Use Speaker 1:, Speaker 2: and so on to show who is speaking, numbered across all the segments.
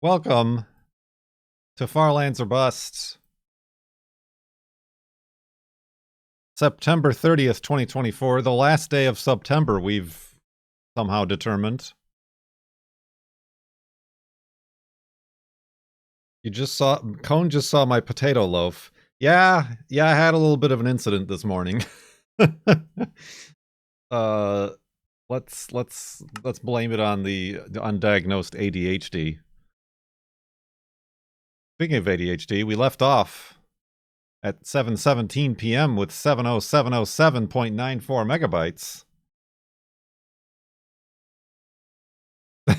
Speaker 1: Welcome to Farlands or Bust. September 30th, 2024, the last day of September, we've somehow determined. Cone just saw my potato loaf. Yeah, I had a little bit of an incident this morning. Let's blame it on the undiagnosed ADHD. Speaking of ADHD, we left off at 7:17 p.m. with 70707.94 megabytes.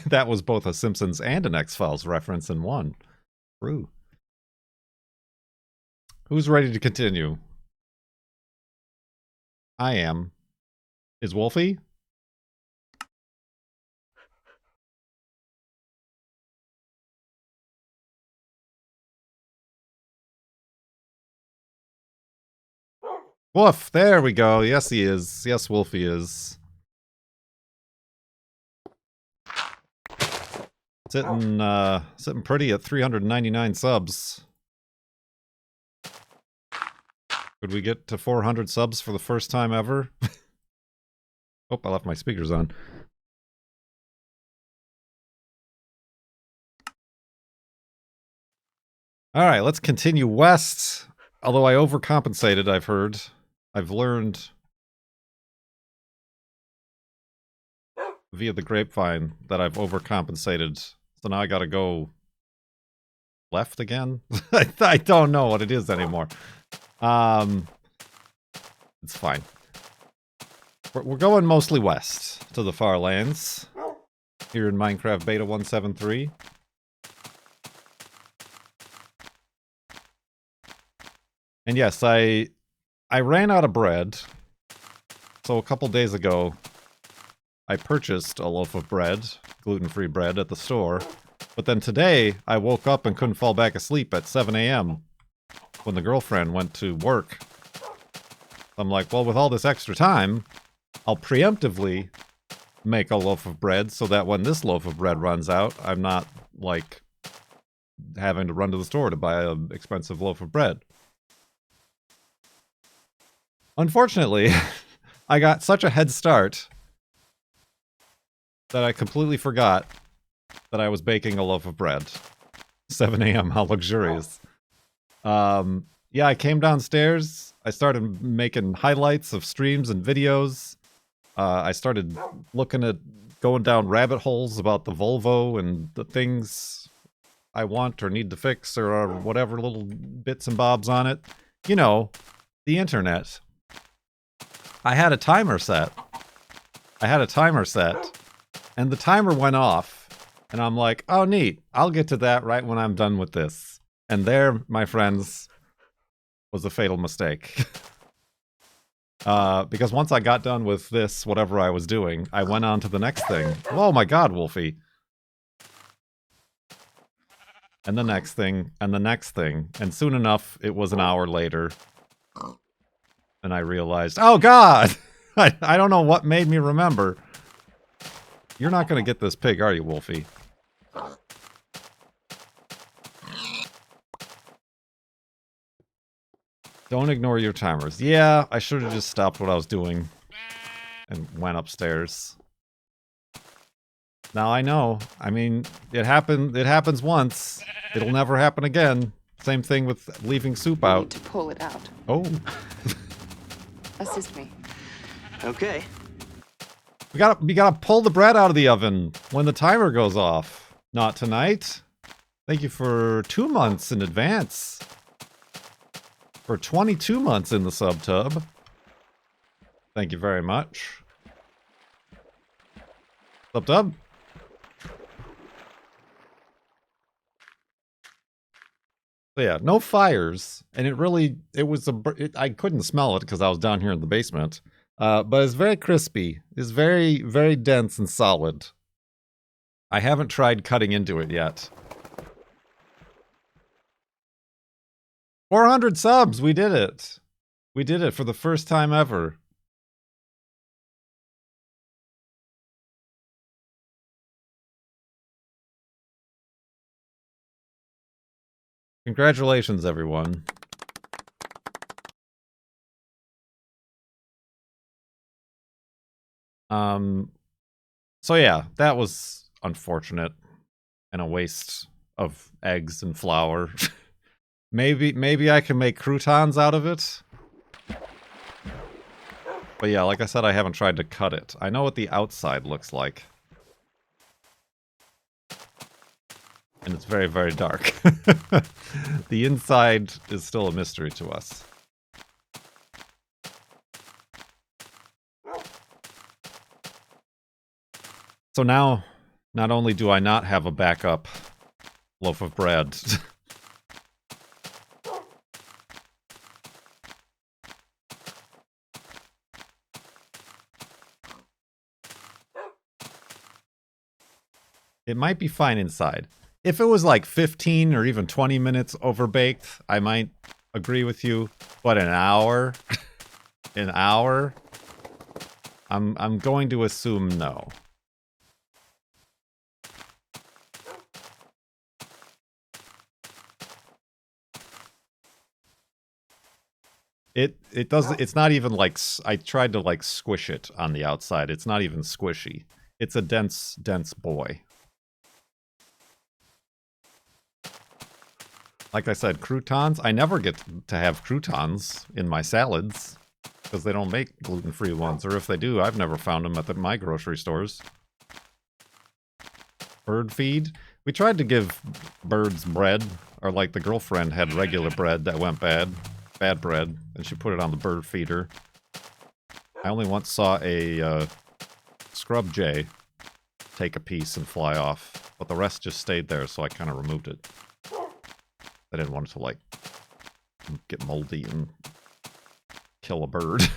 Speaker 1: That was both a Simpsons and an X-Files reference in one. True. Who's ready to continue? I am. Is Wolfie? Woof, there we go. Yes, he is. Yes, Wolfie is. Sitting pretty at 399 subs. Could we get to 400 subs for the first time ever? Oh, I left my speakers on. All right, let's continue west. Although I overcompensated, I've heard. I've learned via the grapevine that I've overcompensated. So now I gotta go left again? I don't know what it is anymore. It's fine. We're going mostly west to the Farlands here in Minecraft Beta 173. And yes, I ran out of bread. So a couple days ago, I purchased a loaf of bread, gluten-free bread, at the store. But then today, I woke up and couldn't fall back asleep at 7 a.m. when the girlfriend went to work. I'm like, well, with all this extra time, I'll preemptively make a loaf of bread so that when this loaf of bread runs out, I'm not, like, having to run to the store to buy an expensive loaf of bread. Unfortunately, I got such a head start that I completely forgot that I was baking a loaf of bread. 7 a.m., how luxurious. Yeah, I came downstairs. I started making highlights of streams and videos. I started looking at going down rabbit holes about the Volvo and the things I want or need to fix or whatever little bits and bobs on it. You know, the internet. I had a timer set. And the timer went off. And I'm like, oh, neat. I'll get to that right when I'm done with this. And there, my friends, was a fatal mistake. Because once I got done with this, whatever I was doing, I went on to the next thing. Oh my god, Wolfie. And the next thing, and the next thing. And soon enough, it was an hour later. And I realized, oh god! I don't know what made me remember. You're not going to get this pig, are you, Wolfie? Don't ignore your timers. Yeah, I should have just stopped what I was doing and went upstairs. Now I know. I mean, it happens once. It'll never happen again. Same thing with leaving soup out.
Speaker 2: Need to pull it out.
Speaker 1: Oh.
Speaker 2: Assist me.
Speaker 3: Okay.
Speaker 1: We gotta pull the bread out of the oven when the timer goes off. Not tonight. Thank you for 2 months in advance. For 22 months in the subtub. Thank you very much. Subtub? So yeah, no fires. And I couldn't smell it because I was down here in the basement. But it's very crispy. It's very, very dense and solid. I haven't tried cutting into it yet. 400 subs! We did it! We did it for the first time ever. Congratulations, everyone. So yeah, that was unfortunate and a waste of eggs and flour. maybe I can make croutons out of it. But yeah, like I said, I haven't tried to cut it. I know what the outside looks like. And it's very, very dark. The inside is still a mystery to us. So now, not only do I not have a backup loaf of bread, it might be fine inside. If it was like 15 or even 20 minutes overbaked, I might agree with you. But an hour? An hour? I'm going to assume no. It does. It's not even like, I tried to like squish it on the outside. It's not even squishy. It's a dense boy. Like I said, croutons. I never get to have croutons in my salads because they don't make gluten-free ones, or if they do, I've never found them at my grocery stores. Bird feed. We tried to give birds bread, or like the girlfriend had regular bread that went bad bread, and she put it on the bird feeder. I only once saw a scrub jay take a piece and fly off, but the rest just stayed there, so I kind of removed it. I didn't want it to, like, get moldy and kill a bird.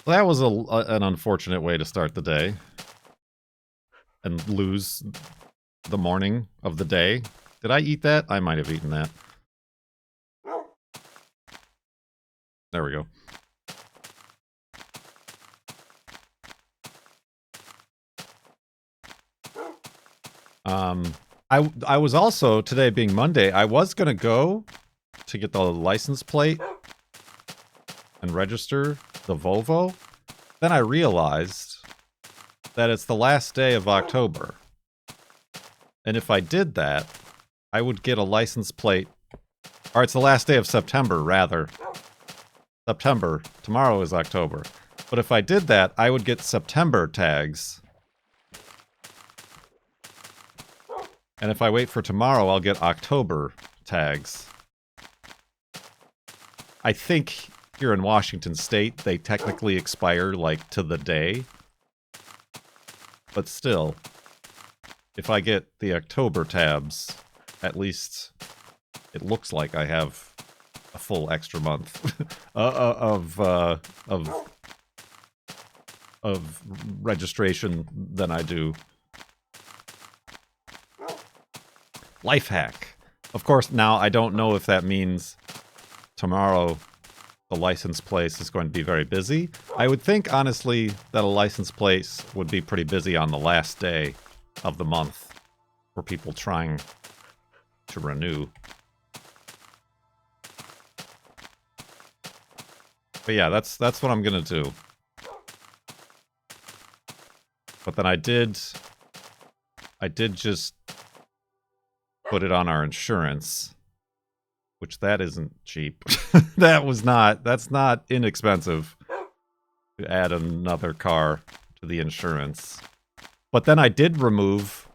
Speaker 1: That was an unfortunate way to start the day. And lose the morning of the day. Did I eat that? I might have eaten that. There we go. I was also, today being Monday, I was gonna go to get the license plate and register the Volvo. Then I realized that it's the last day of October. And if I did that, I would get a license plate. Or it's the last day of September, rather. September. Tomorrow is October. But if I did that, I would get September tags. And if I wait for tomorrow, I'll get October tags. I think here in Washington State, they technically expire, like, to the day. But still, if I get the October tabs, at least it looks like I have a full extra month of registration than I do. Life hack. Of course, now I don't know if that means tomorrow the license place is going to be very busy. I would think, honestly, that a license place would be pretty busy on the last day of the month for people trying to renew. But yeah, that's what I'm gonna do. But then I did just put it on our insurance, which that isn't cheap. That's not inexpensive to add another car to the insurance. But then I did remove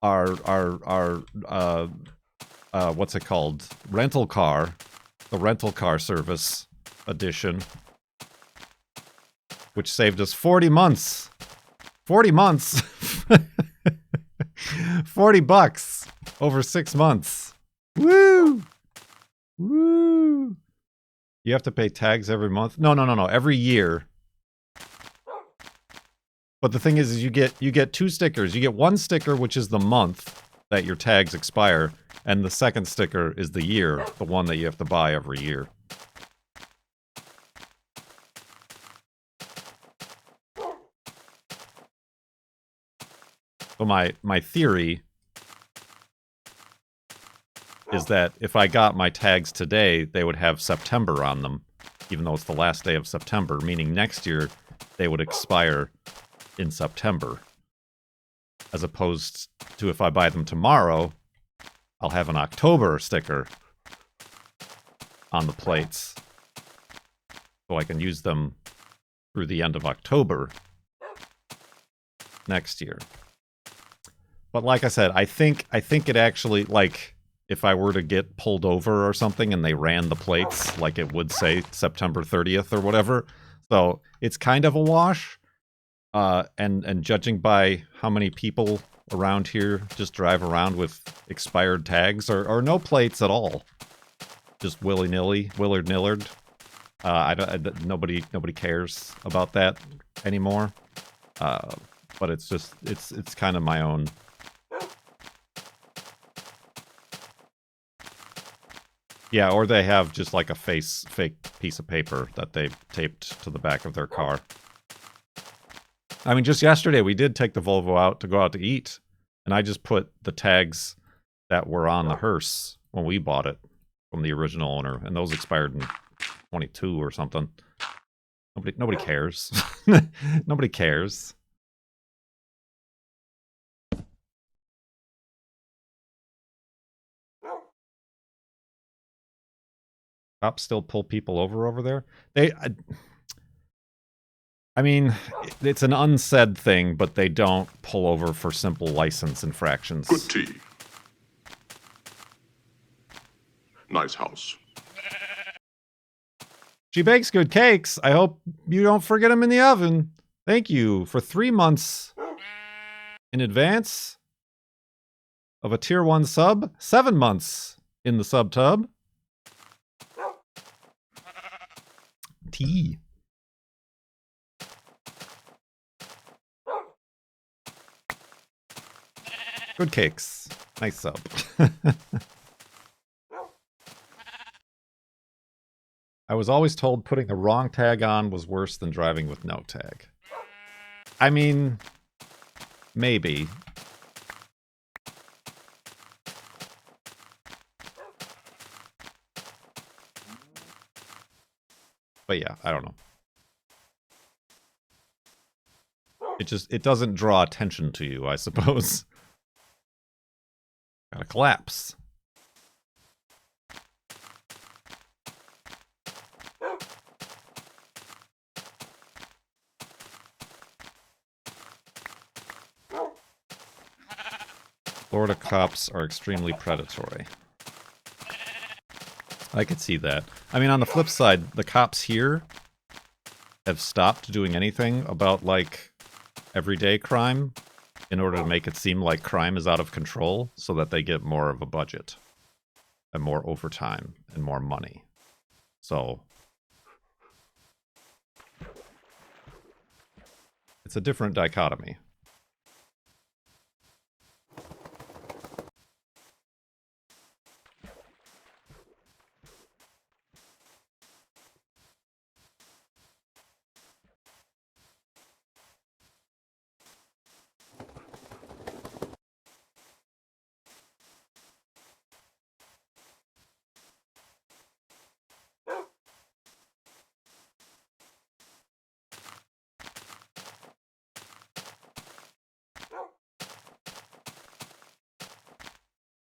Speaker 1: our what's it called? Rental car, the rental car service edition, which saved us 40 months. 40 months. 40 bucks over 6 months. Woo! Woo! You have to pay tags every month? No, every year. But the thing is you get two stickers. You get one sticker, which is the month that your tags expire, and the second sticker is the year, the one that you have to buy every year. So my theory is that if I got my tags today, they would have September on them, even though it's the last day of September, meaning next year they would expire in September. As opposed to if I buy them tomorrow, I'll have an October sticker on the plates. So I can use them through the end of October next year. But like I said, I think it actually, like, if I were to get pulled over or something and they ran the plates, like it would say September 30th or whatever. So it's kind of a wash. And judging by how many people around here just drive around with expired tags or no plates at all, just willy-nilly, Willard-nillard. Nobody cares about that anymore. But it's just it's kind of my own. Yeah, or they have just like a fake piece of paper that they taped to the back of their car. I mean, just yesterday we did take the Volvo out to go out to eat, and I just put the tags that were on the hearse when we bought it from the original owner, and those expired in 22 or something. Nobody cares. Nobody cares. Cops still pull people over there? I mean, it's an unsaid thing, but they don't pull over for simple license infractions.
Speaker 2: Good tea. Nice house.
Speaker 1: She bakes good cakes. I hope you don't forget them in the oven. Thank you for 3 months in advance of a tier 1 sub. 7 months in the sub tub. Tea. Good cakes. Nice sub. I was always told putting the wrong tag on was worse than driving with no tag. I mean, maybe. But yeah, I don't know. It doesn't draw attention to you, I suppose. Gotta collapse. Florida cops are extremely predatory. I could see that. I mean, on the flip side, the cops here have stopped doing anything about, like, everyday crime in order to make it seem like crime is out of control so that they get more of a budget and more overtime and more money. So it's a different dichotomy.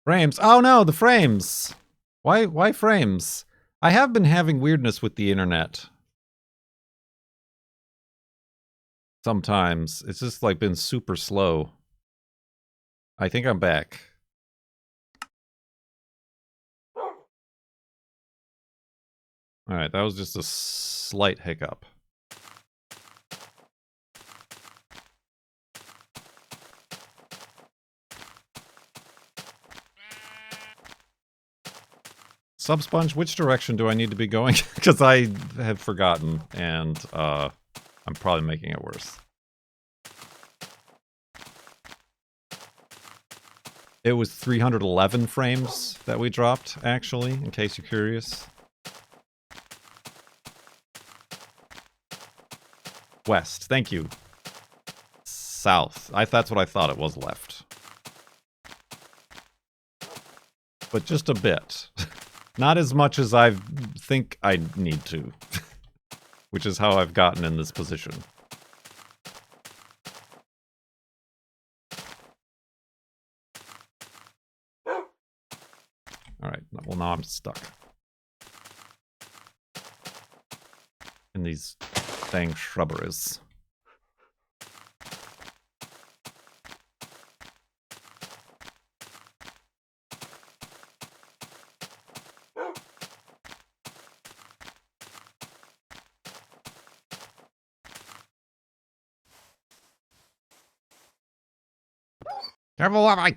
Speaker 1: Frames. Oh no, the frames. Why frames? I have been having weirdness with the internet. Sometimes. It's just like been super slow. I think I'm back. Alright, that was just a slight hiccup. Subsponge, which direction do I need to be going? Because I have forgotten, and I'm probably making it worse. It was 311 frames that we dropped, actually, in case you're curious. West, thank you. south. That's what I thought it was left. But just a bit. Not as much as I think I need to. Which is how I've gotten in this position. Alright, well now I'm stuck. In these dang shrubberies. Careful, what I...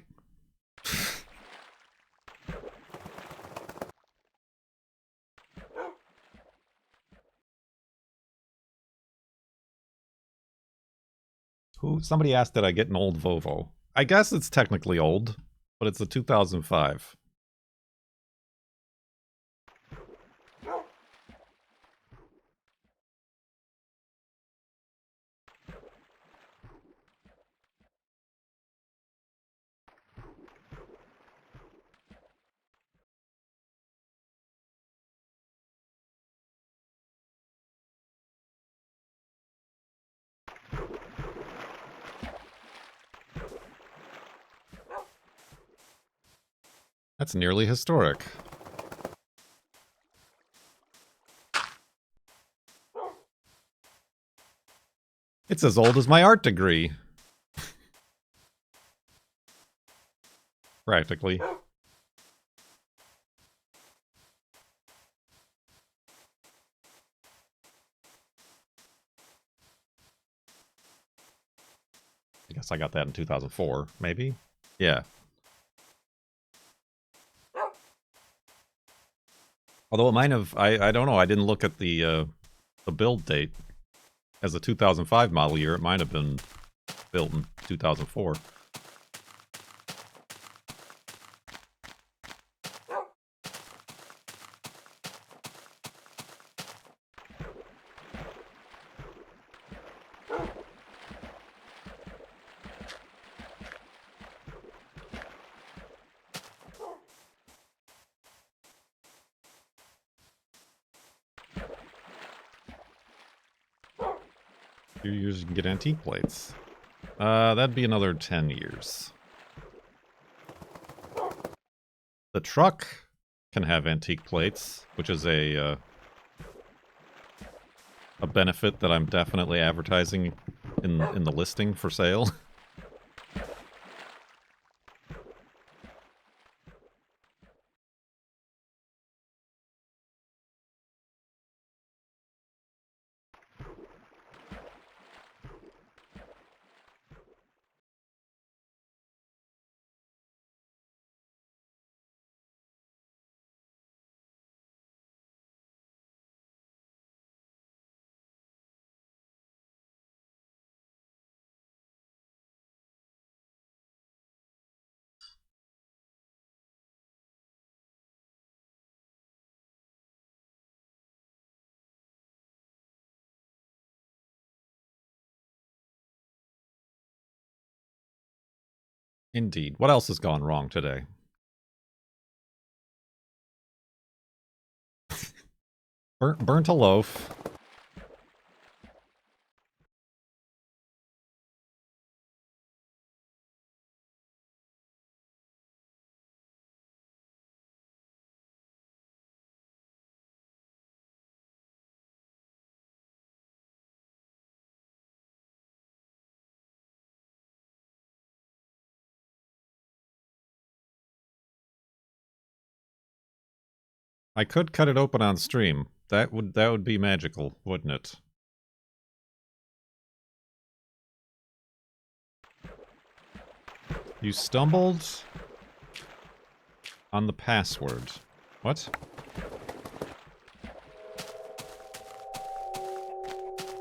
Speaker 1: Somebody asked did I get an old Volvo. I guess it's technically old, but it's a 2005. That's nearly historic. It's as old as my art degree. Practically. I guess I got that in 2004, maybe? Yeah. Although it might have, I don't know, I didn't look at the build date. As a 2005 model year, it might have been built in 2004. Few years you can get antique plates. That'd be another 10 years. The truck can have antique plates, which is a benefit that I'm definitely advertising in the listing for sale. Indeed. What else has gone wrong today? Burnt a loaf. I could cut it open on stream. That would be magical, wouldn't it? You stumbled on the password. What?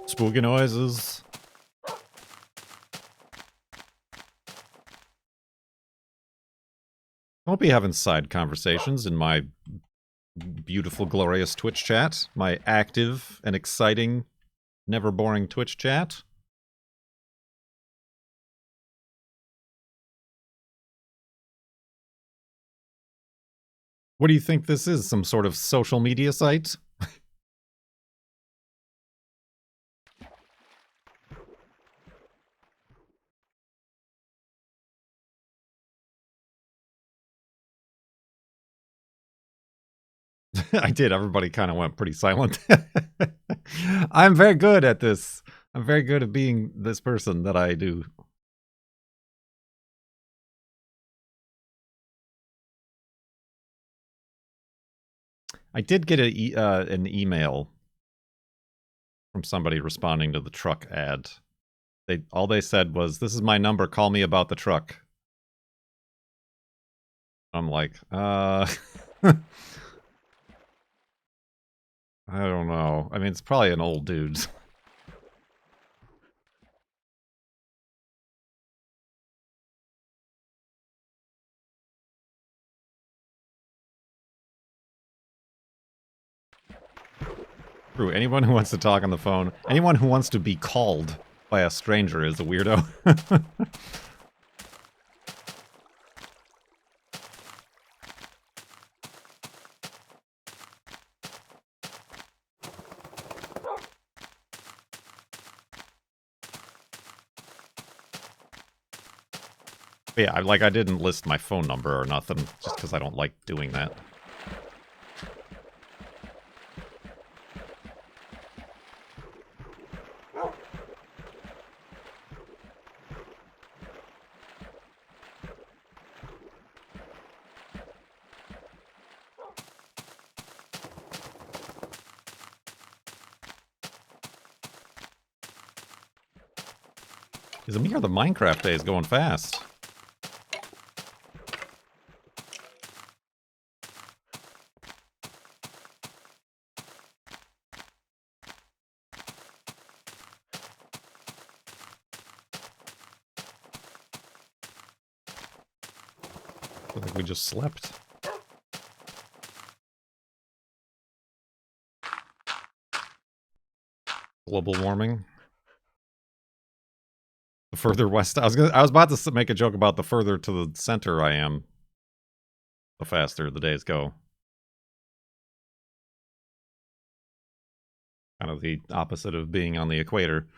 Speaker 1: Spooky noises. Don't be having side conversations in my beautiful, glorious Twitch chat. My active and exciting, never boring Twitch chat. What do you think this is? Some sort of social media site? I did. Everybody kind of went pretty silent. I'm very good at this. I'm very good at being this person that I do. I did get an email from somebody responding to the truck ad. All they said was, "This is my number. Call me about the truck." I'm like, I don't know. I mean, it's probably an old dude. True. Anyone who wants to talk on the phone, anyone who wants to be called by a stranger is a weirdo. But yeah, I didn't list my phone number or nothing, just because I don't like doing that. Is it me or the Minecraft day is going fast? I think we just slept. Global warming. The further west, I was about to make a joke about the further to the center I am, the faster the days go. Kind of the opposite of being on the equator.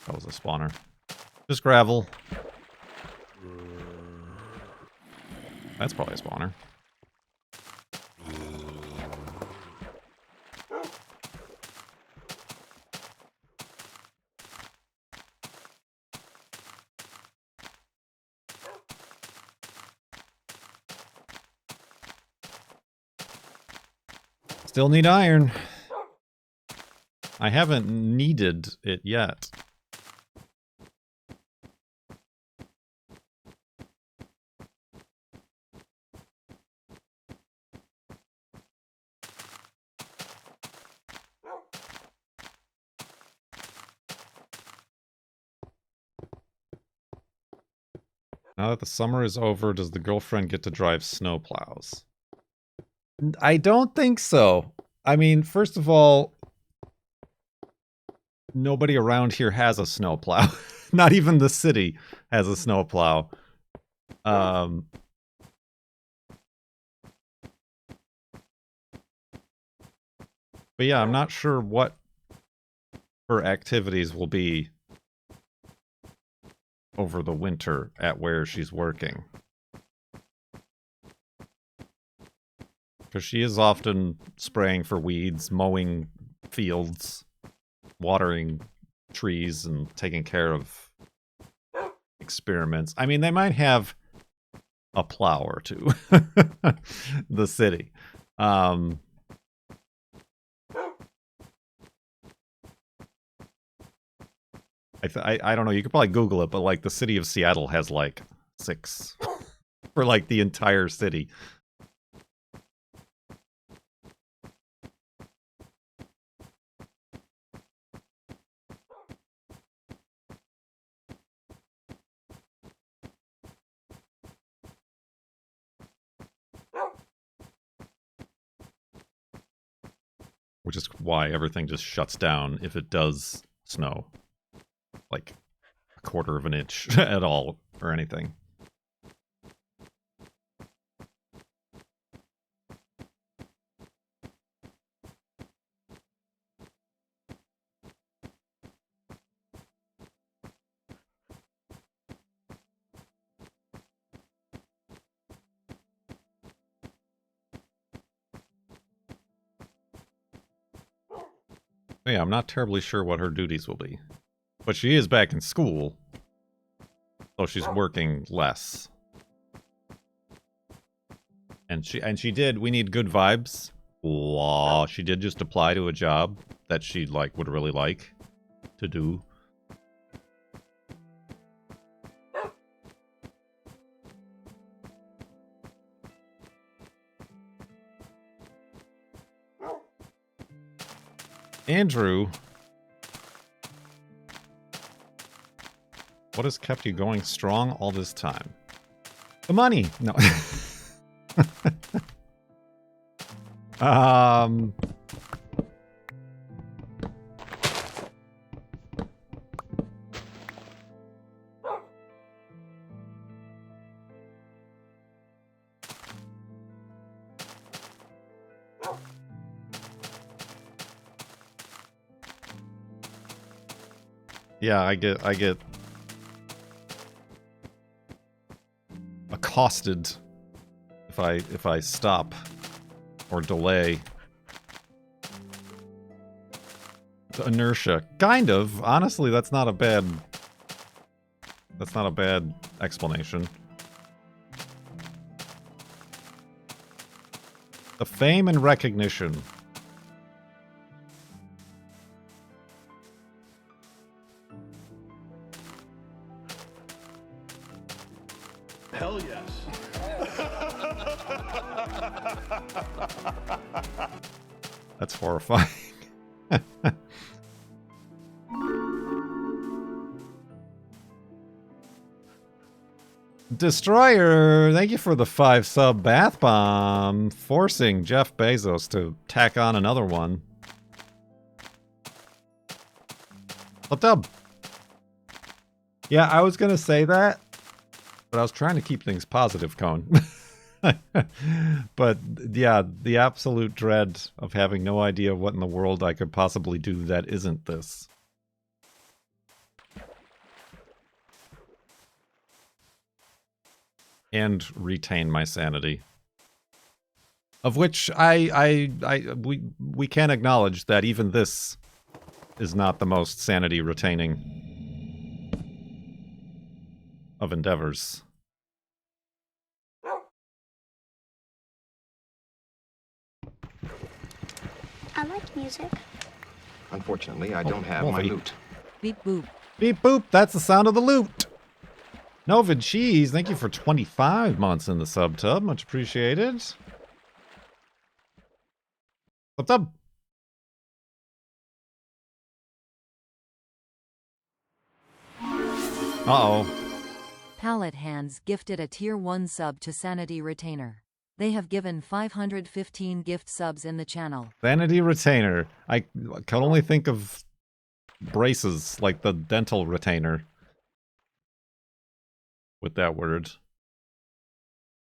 Speaker 1: That was a spawner. Just gravel. That's probably a spawner. Still need iron. I haven't needed it yet. Now that the summer is over, does the girlfriend get to drive snowplows? I don't think so. I mean, first of all, nobody around here has a snowplow. Not even the city has a snowplow. But yeah, I'm not sure what her activities will be over the winter at where she's working. Because she is often spraying for weeds, mowing fields, watering trees, and taking care of experiments. I mean, they might have a plow or two. The city. I I don't know. You could probably Google it, but like the city of Seattle has like 6 for like the entire city. Which is why everything just shuts down if it does snow. Like a quarter of an inch at all or anything. Yeah, I'm not terribly sure what her duties will be. But she is back in school. So she's working less. And she did, we need good vibes. Wow, she did just apply to a job that she like would really like to do. Andrew, what has kept you going strong all this time? The money. No. Yeah, I get accosted if I stop or delay. The inertia. Kind of. Honestly, that's not a bad explanation. The fame and recognition.
Speaker 2: Hell yes.
Speaker 1: That's horrifying. Destroyer, thank you for the 5-sub bath bomb, forcing Jeff Bezos to tack on another one. What's up? Yeah, I was gonna say that, but I was trying to keep things positive, Cone. But yeah, the absolute dread of having no idea what in the world I could possibly do that isn't this. And retain my sanity. Of which we can acknowledge that even this is not the most sanity retaining of endeavors.
Speaker 3: I like music.
Speaker 4: Unfortunately, I don't have my loot.
Speaker 5: Beep boop.
Speaker 1: Beep boop, that's the sound of the loot. Nova Cheese, thank you for 25 months in the sub-tub. Much appreciated. What's up? Uh-oh.
Speaker 5: Palette Hands gifted a tier 1 sub to Sanity Retainer. They have given 515 gift subs in the channel.
Speaker 1: Sanity Retainer. I can only think of braces, like the dental retainer. With that word.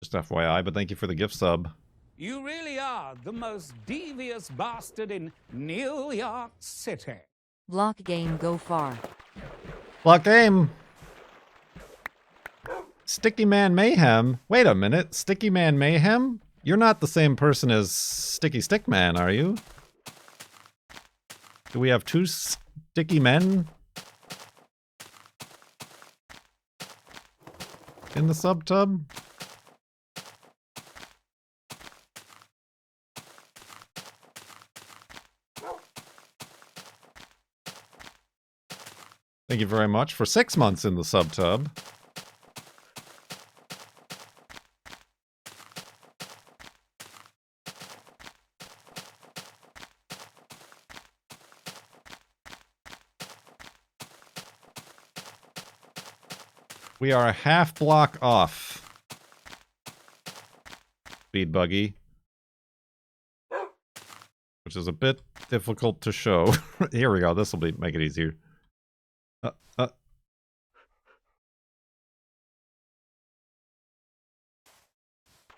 Speaker 1: Just FYI, but thank you for the gift sub.
Speaker 6: You really are the most devious bastard in New York City.
Speaker 5: Block game go far.
Speaker 1: Block game. Sticky Man Mayhem. Wait a minute. Sticky Man Mayhem? You're not the same person as Sticky Stick Man, are you? Do we have 2 sticky men? In the sub-tub? Thank you very much for 6 months in the subtub. We are a half block off. Speed buggy. Which is a bit difficult to show. Here we go. This will make it easier.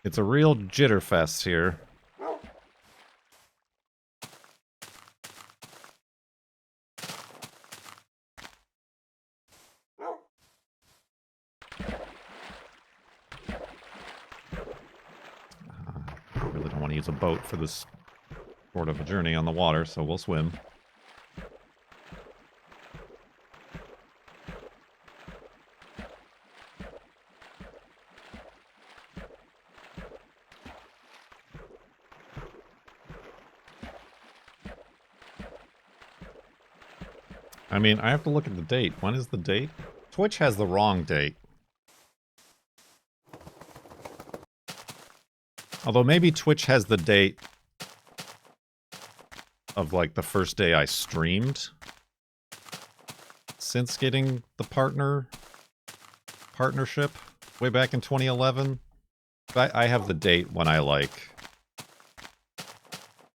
Speaker 1: It's a real jitter fest here. I really don't want to use a boat for this sort of a journey on the water, so we'll swim. I mean, I have to look at the date. When is the date? Twitch has the wrong date. Although maybe Twitch has the date of, like, the first day I streamed. Since getting the partnership way back in 2011. I have the date when I, like,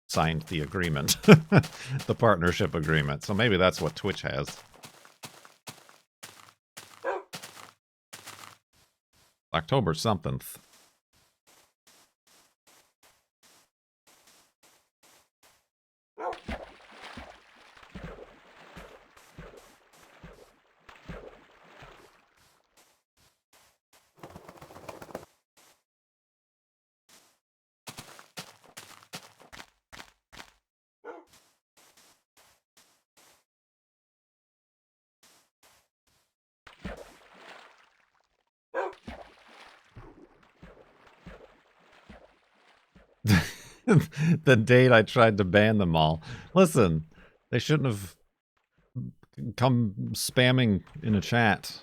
Speaker 1: signed the agreement. The partnership agreement. So maybe that's what Twitch has. October something. The date I tried to ban them all. Listen, they shouldn't have come spamming in a chat.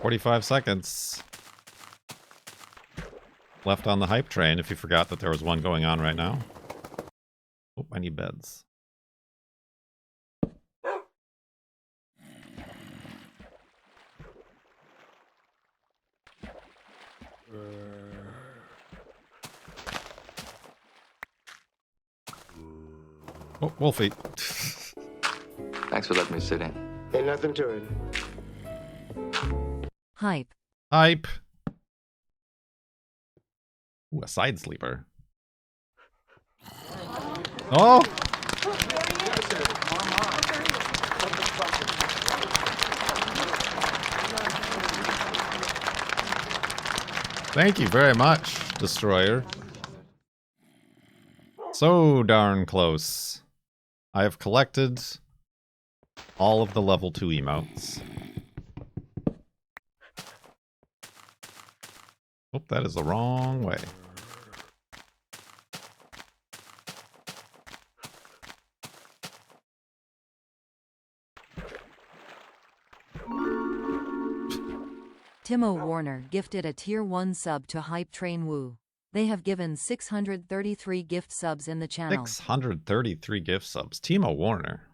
Speaker 1: "45 seconds left on the hype train if you forgot that there was one going on right now." Oh, I need beds. Oh, Wolfie.
Speaker 4: Thanks for letting me sit in.
Speaker 7: Ain't nothing to it.
Speaker 5: Hype.
Speaker 1: Hype. Ooh, a side sleeper. Oh! Thank you very much, Destroyer. So darn close. I have collected all of the level 2 emotes. Oh, that is the wrong way.
Speaker 5: Timo Warner gifted a Tier 1 sub to Hype Train Woo. They have given 633 gift subs in the channel.
Speaker 1: 633 gift subs. Timo Warner.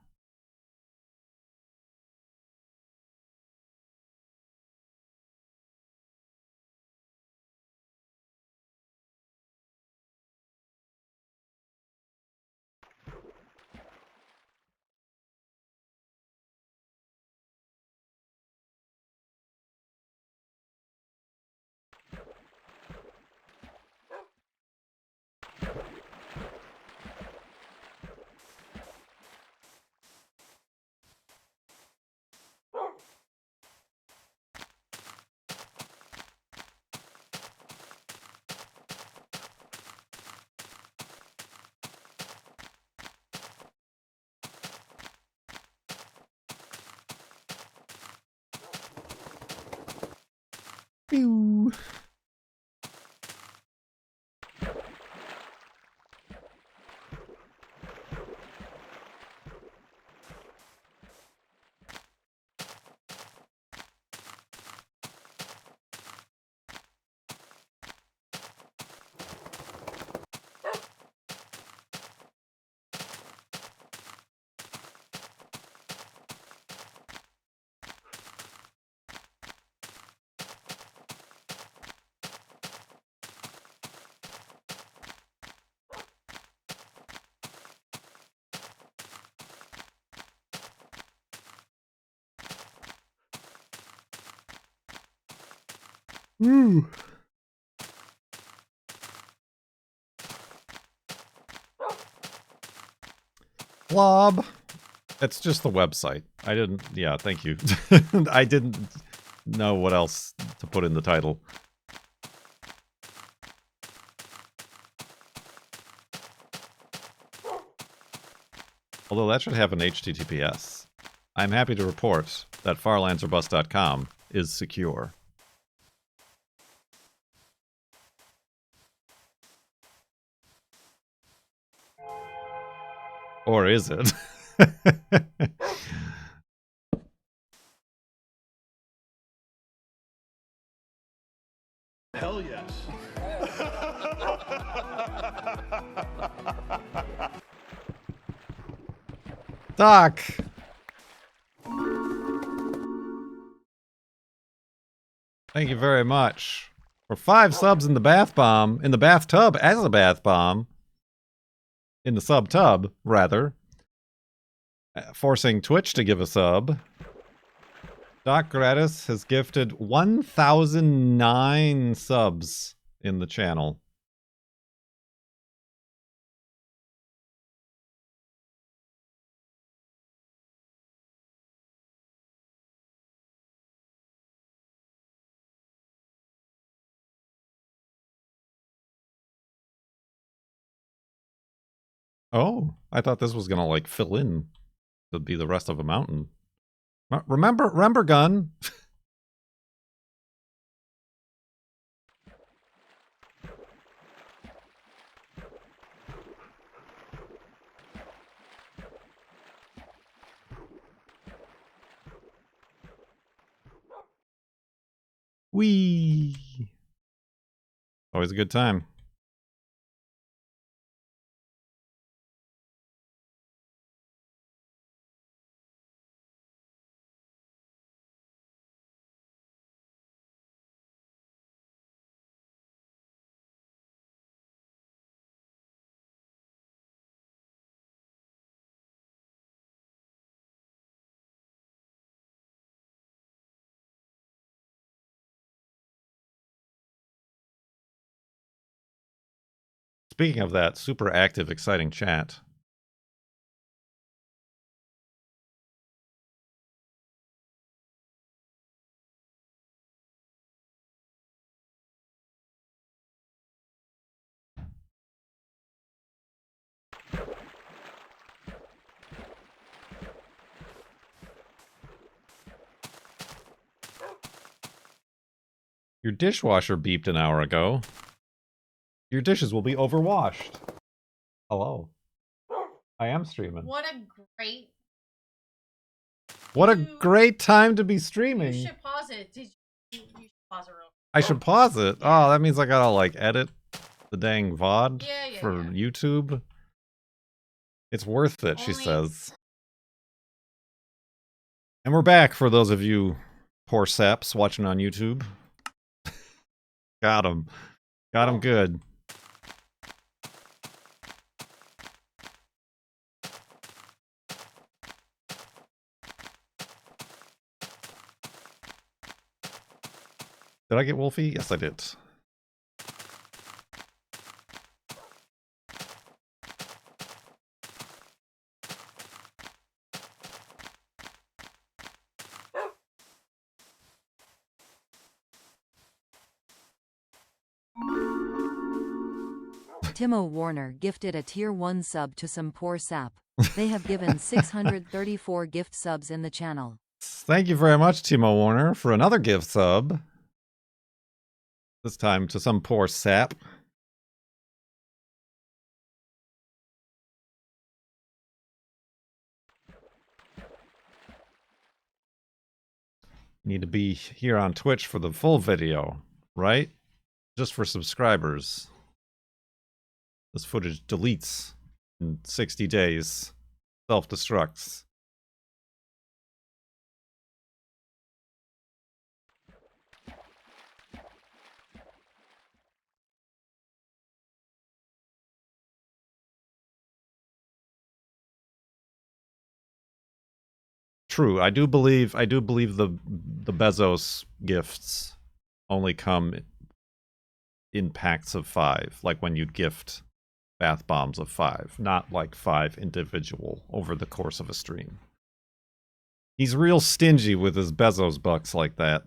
Speaker 1: Pew. Woo. Blob. It's just the website. I didn't, yeah, thank you. I didn't know what else to put in the title. Although that should have an HTTPS. I'm happy to report that farlandsorbust.com is secure. Or is it?
Speaker 2: Hell yes.
Speaker 1: Doc! Thank you very much. For 5 subs in the bath bomb, in the bathtub as a bath bomb. In the sub tub, rather. Forcing Twitch to give a sub. Doc Gratis has gifted 1,009 subs in the channel. Oh, I thought this was gonna like fill in to be the rest of a mountain. Remember gun? Whee! Always a good time. Speaking of that, super active, exciting chat. Your dishwasher beeped an hour ago. Your dishes will be overwashed. Hello. I am streaming.
Speaker 7: What a great...
Speaker 1: What a great time to be streaming.
Speaker 7: You should pause it. You should pause it real quick.
Speaker 1: I should pause it. Oh, that means I gotta like edit the dang VOD for YouTube. It's worth it, she says. And we're back for those of you poor saps watching on YouTube. Got him. Got him good. Did I get Wolfie? Yes, I did.
Speaker 5: Timo Warner gifted a tier 1 sub to some poor sap. They have given 634 gift subs in the channel.
Speaker 1: Thank you very much, Timo Warner, for another gift sub. This time to some poor sap. Need to be here on Twitch for the full video, right? Just for subscribers. This footage deletes in 60 days. Self-destructs. True, I do believe the Bezos gifts only come in packs of 5, like when you'd gift bath bombs of 5, not like 5 individual over the course of a stream. He's real stingy with his Bezos bucks like that.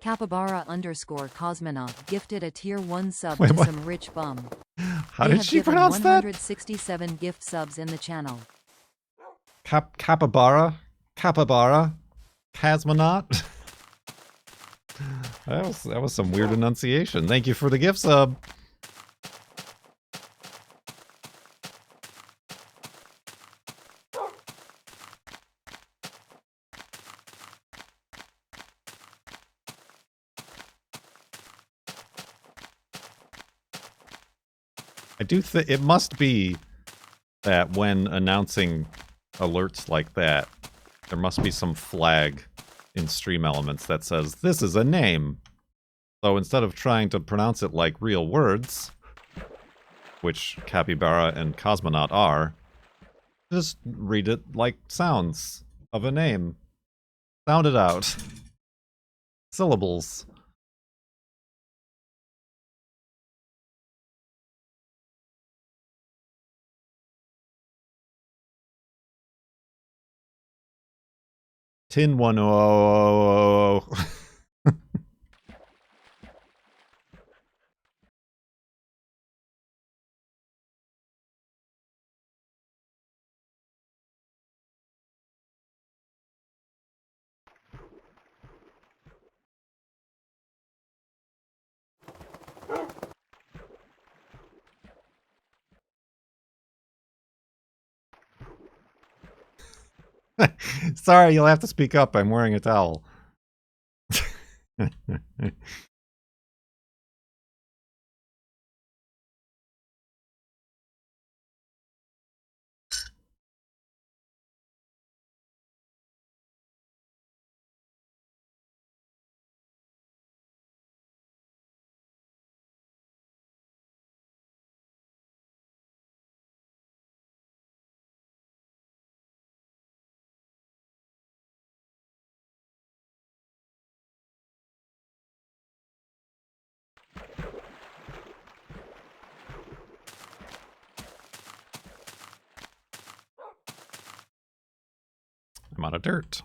Speaker 5: Capybara _ Cosmonaut gifted a tier 1 sub
Speaker 1: Wait,
Speaker 5: to
Speaker 1: what?
Speaker 5: some rich bum.
Speaker 1: How
Speaker 5: They
Speaker 1: did
Speaker 5: have
Speaker 1: she
Speaker 5: given
Speaker 1: pronounce that?
Speaker 5: 167 gift subs in the channel.
Speaker 1: Capybara? Capybara? Cosmonaut? That was some weird enunciation. Thank you for the gift sub. I do think it must be that when announcing alerts like that, there must be some flag in stream elements that says, this is a name. So instead of trying to pronounce it like real words, which Capybara and Cosmonaut are, just read it like sounds of a name. Sound it out. Syllables. Tin 1000. Sorry, you'll have to speak up. I'm wearing a towel. I'm out of dirt.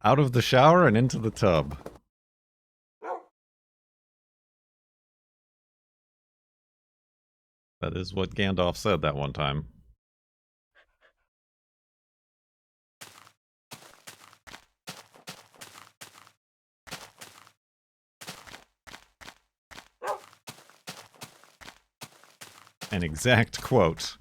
Speaker 1: Out of the shower and into the tub. That is what Gandalf said that one time. An exact quote.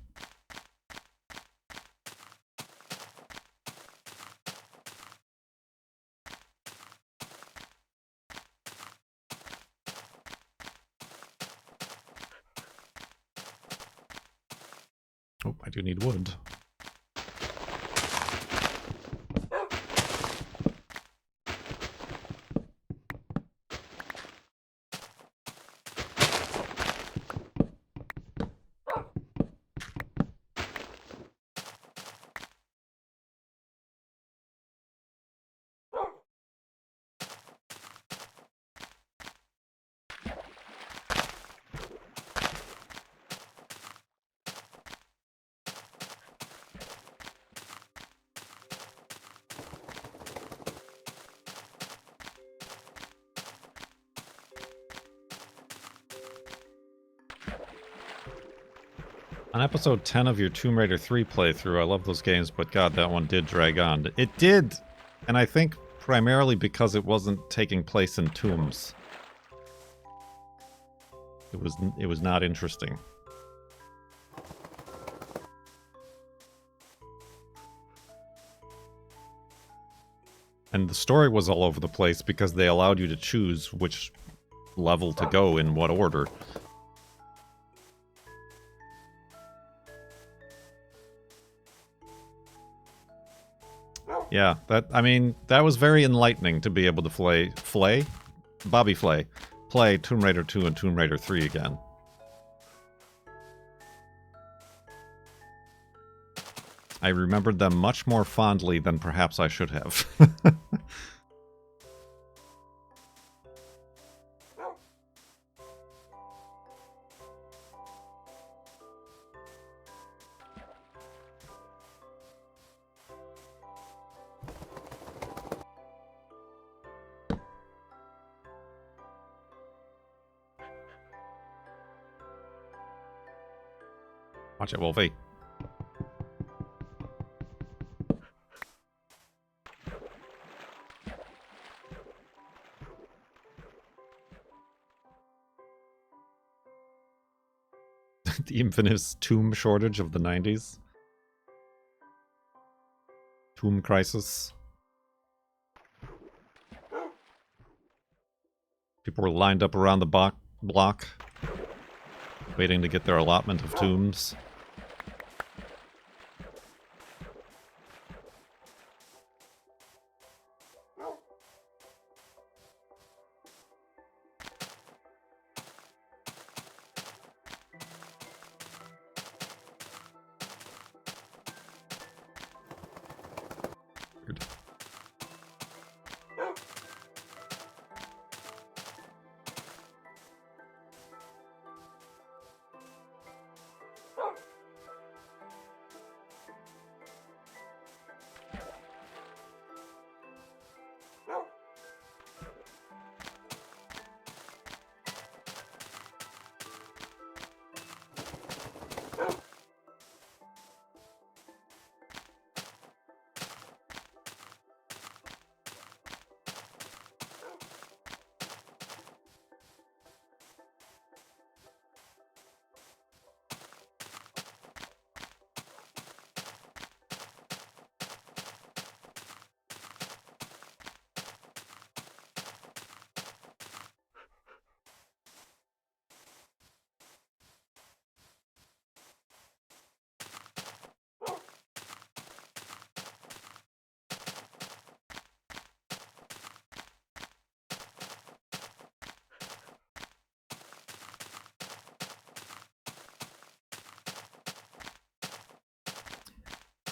Speaker 1: Oh, I do need wood. On episode 10 of your Tomb Raider 3 playthrough, I love those games, but god, that one did drag on. It did! And I think primarily because it wasn't taking place in tombs. It was not interesting. And the story was all over the place because they allowed you to choose which level to go in what order. Yeah, that was very enlightening to be able to play Tomb Raider 2 and Tomb Raider 3 again. I remembered them much more fondly than perhaps I should have. Watch it, Wolfie. The infamous tomb shortage of the 90s. Tomb crisis. People were lined up around the block, waiting to get their allotment of tombs.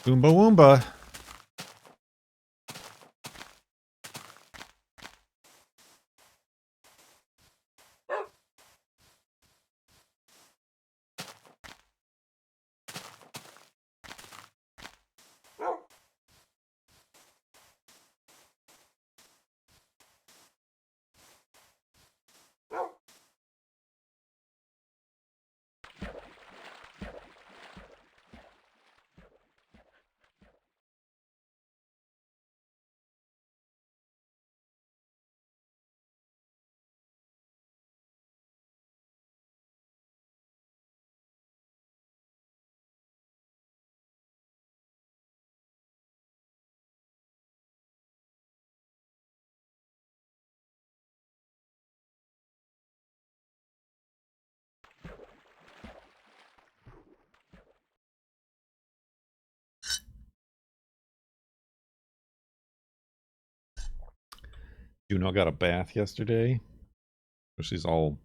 Speaker 1: Oomba Woomba. Juno got a bath yesterday. So she's all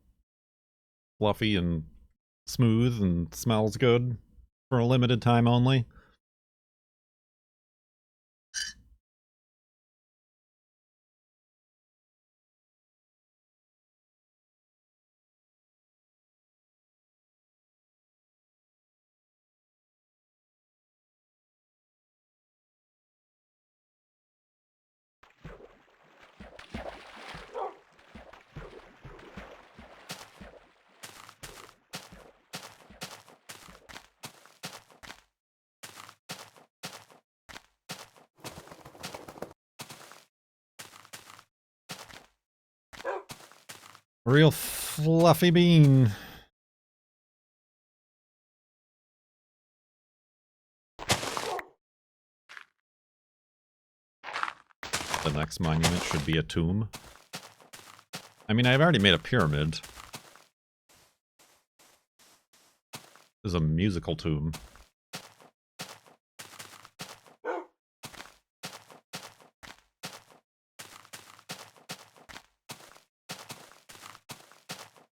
Speaker 1: fluffy and smooth and smells good for a limited time only. Real fluffy bean. The next monument should be a tomb. I mean, I've already made a pyramid. This is a musical tomb.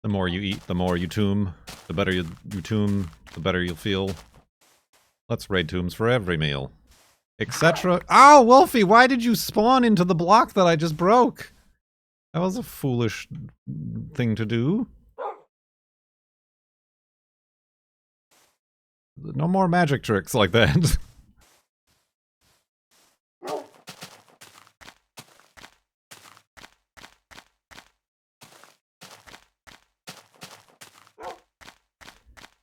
Speaker 1: The more you eat, the more you tomb. The better you tomb, the better you'll feel. Let's raid tombs for every meal. Etc. Oh, Wolfie, why did you spawn into the block that I just broke? That was a foolish thing to do. No more magic tricks like that.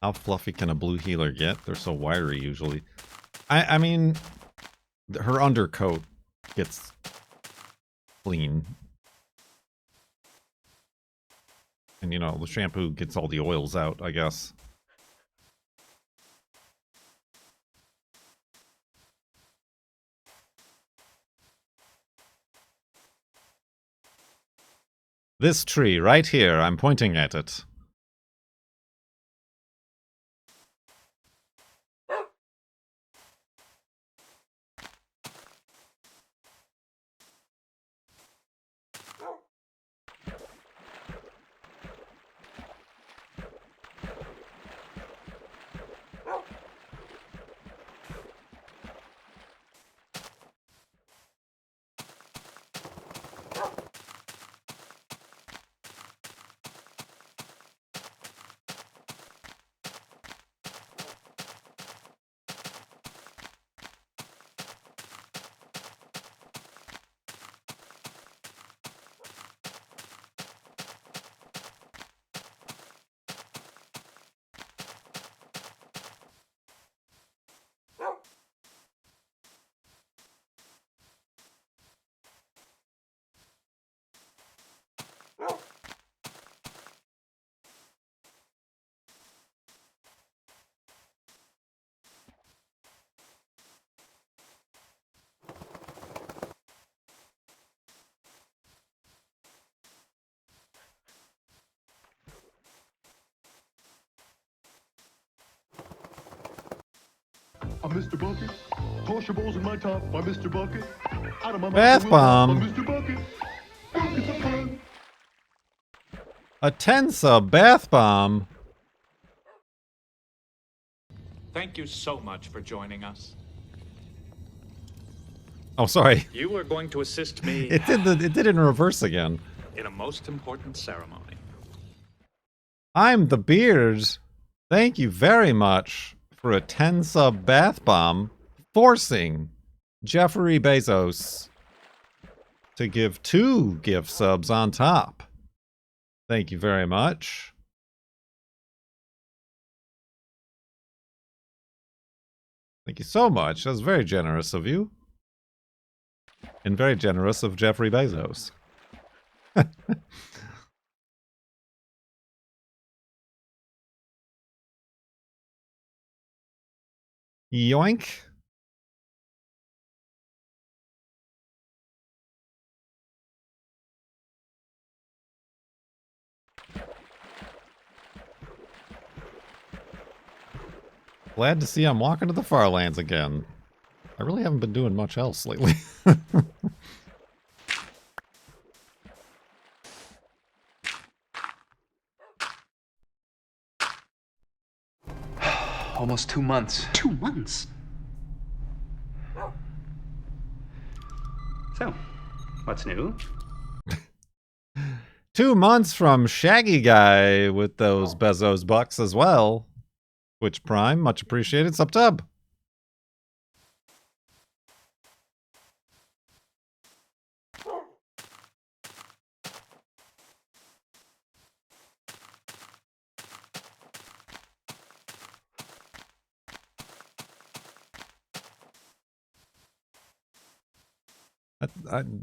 Speaker 1: How fluffy can a blue healer get? They're so wiry usually. I mean, her undercoat gets clean. And you know, the shampoo gets all the oils out, I guess. This tree right here, I'm pointing at it.
Speaker 2: I'm Mr. Bucket. Toss your balls in my top. I'm Mr. Bucket. Out of my
Speaker 1: Bath
Speaker 2: mouth,
Speaker 1: bomb.
Speaker 2: I'm Mr. Bucket. Buckets of fun.
Speaker 1: A 10-sub bath bomb.
Speaker 8: Thank you so much for joining us.
Speaker 1: Oh, sorry.
Speaker 8: You are going to assist me
Speaker 1: It did in reverse again.
Speaker 8: in a most important ceremony.
Speaker 1: I'm the beard. Thank you very much for a 10-sub bath bomb, forcing Jeffrey Bezos to give 2 gift subs on top. Thank you very much. Thank you so much. That was very generous of you. And very generous of Jeffrey Bezos. Yoink. Glad to see I'm walking to the Farlands again. I really haven't been doing much else lately.
Speaker 9: Almost 2 months.
Speaker 10: 2 months? So, what's new?
Speaker 1: 2 months from Shaggy Guy with those Bezos bucks as well. Twitch Prime, much appreciated. Sup tub.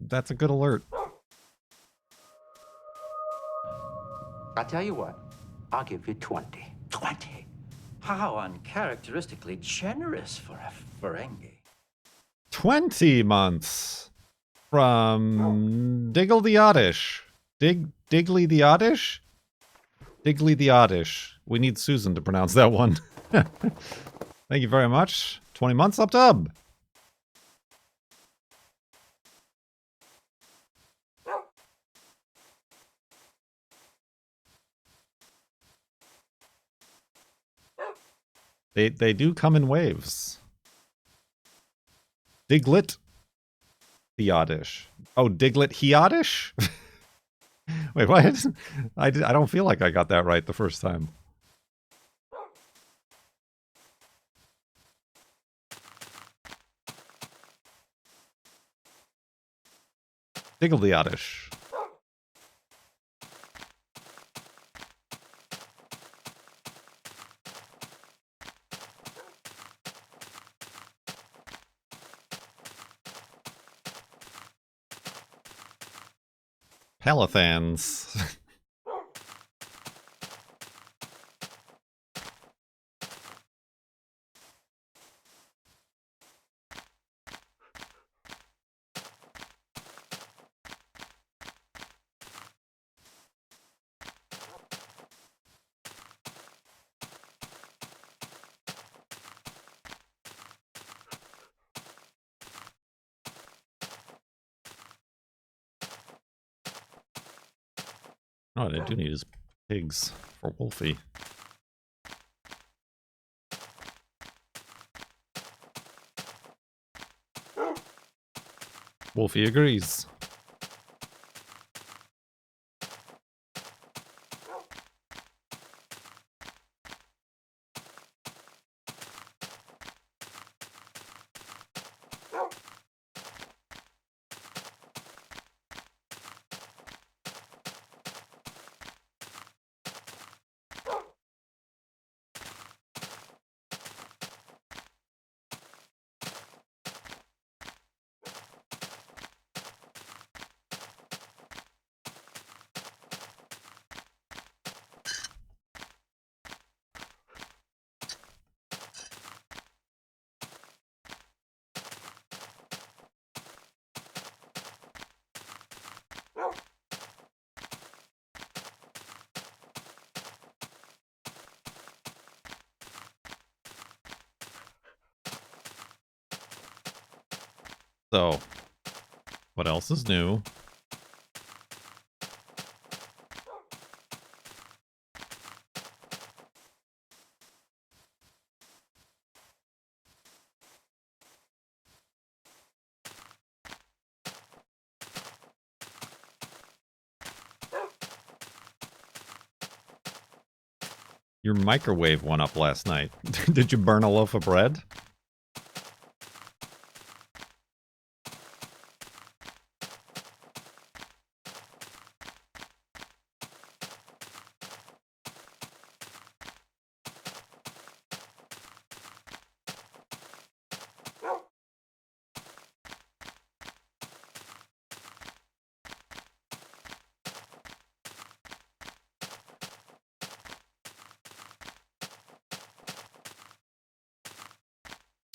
Speaker 1: That's a good alert.
Speaker 4: I tell you what, I'll give you 20. 20? How uncharacteristically generous for a Ferengi.
Speaker 1: 20 months from Diggle the Oddish. Diggly the Oddish? Diggly the Oddish. We need Susan to pronounce that one. Thank you very much. 20 months up tub. They do come in waves. Diglet the Oddish. Oh, Diglet he Oddish? Wait, what? I don't feel like I got that right the first time. Diggle the Oddish. Palathans. Oh, what I do need is pigs for Wolfie. Wolfie agrees. So, what else is new? Your microwave went up last night. Did you burn a loaf of bread?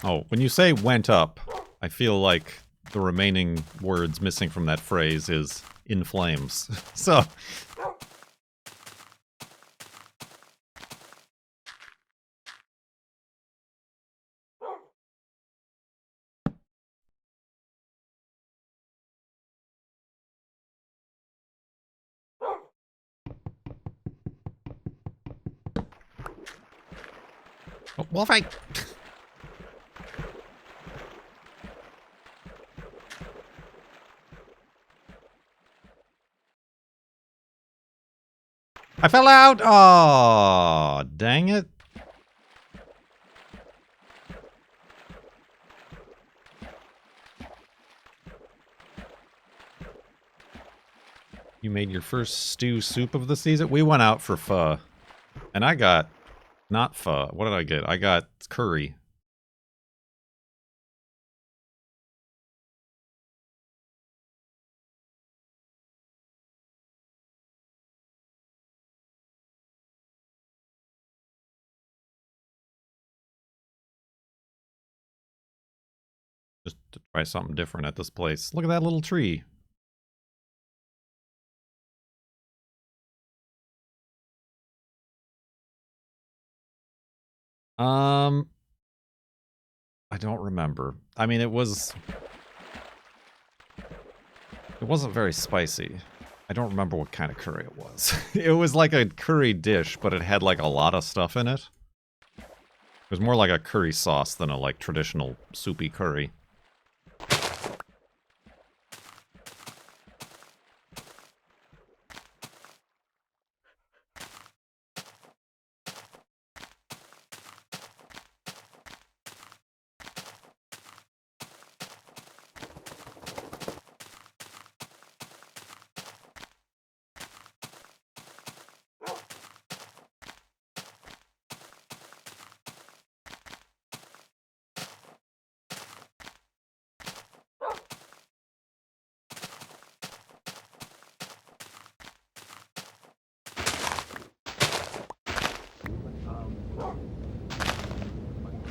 Speaker 1: Oh, when you say went up, I feel like the remaining words missing from that phrase is in flames. So, oh, Wolfie! I fell out! Aw, dang it. You made your first stew soup of the season? We went out for pho. And I got, not pho, what did I get? I got curry. Just to try something different at this place. Look at that little tree. I don't remember. I mean, it wasn't very spicy. I don't remember what kind of curry it was. It was like a curry dish, but it had like a lot of stuff in it. It was more like a curry sauce than a like traditional soupy curry.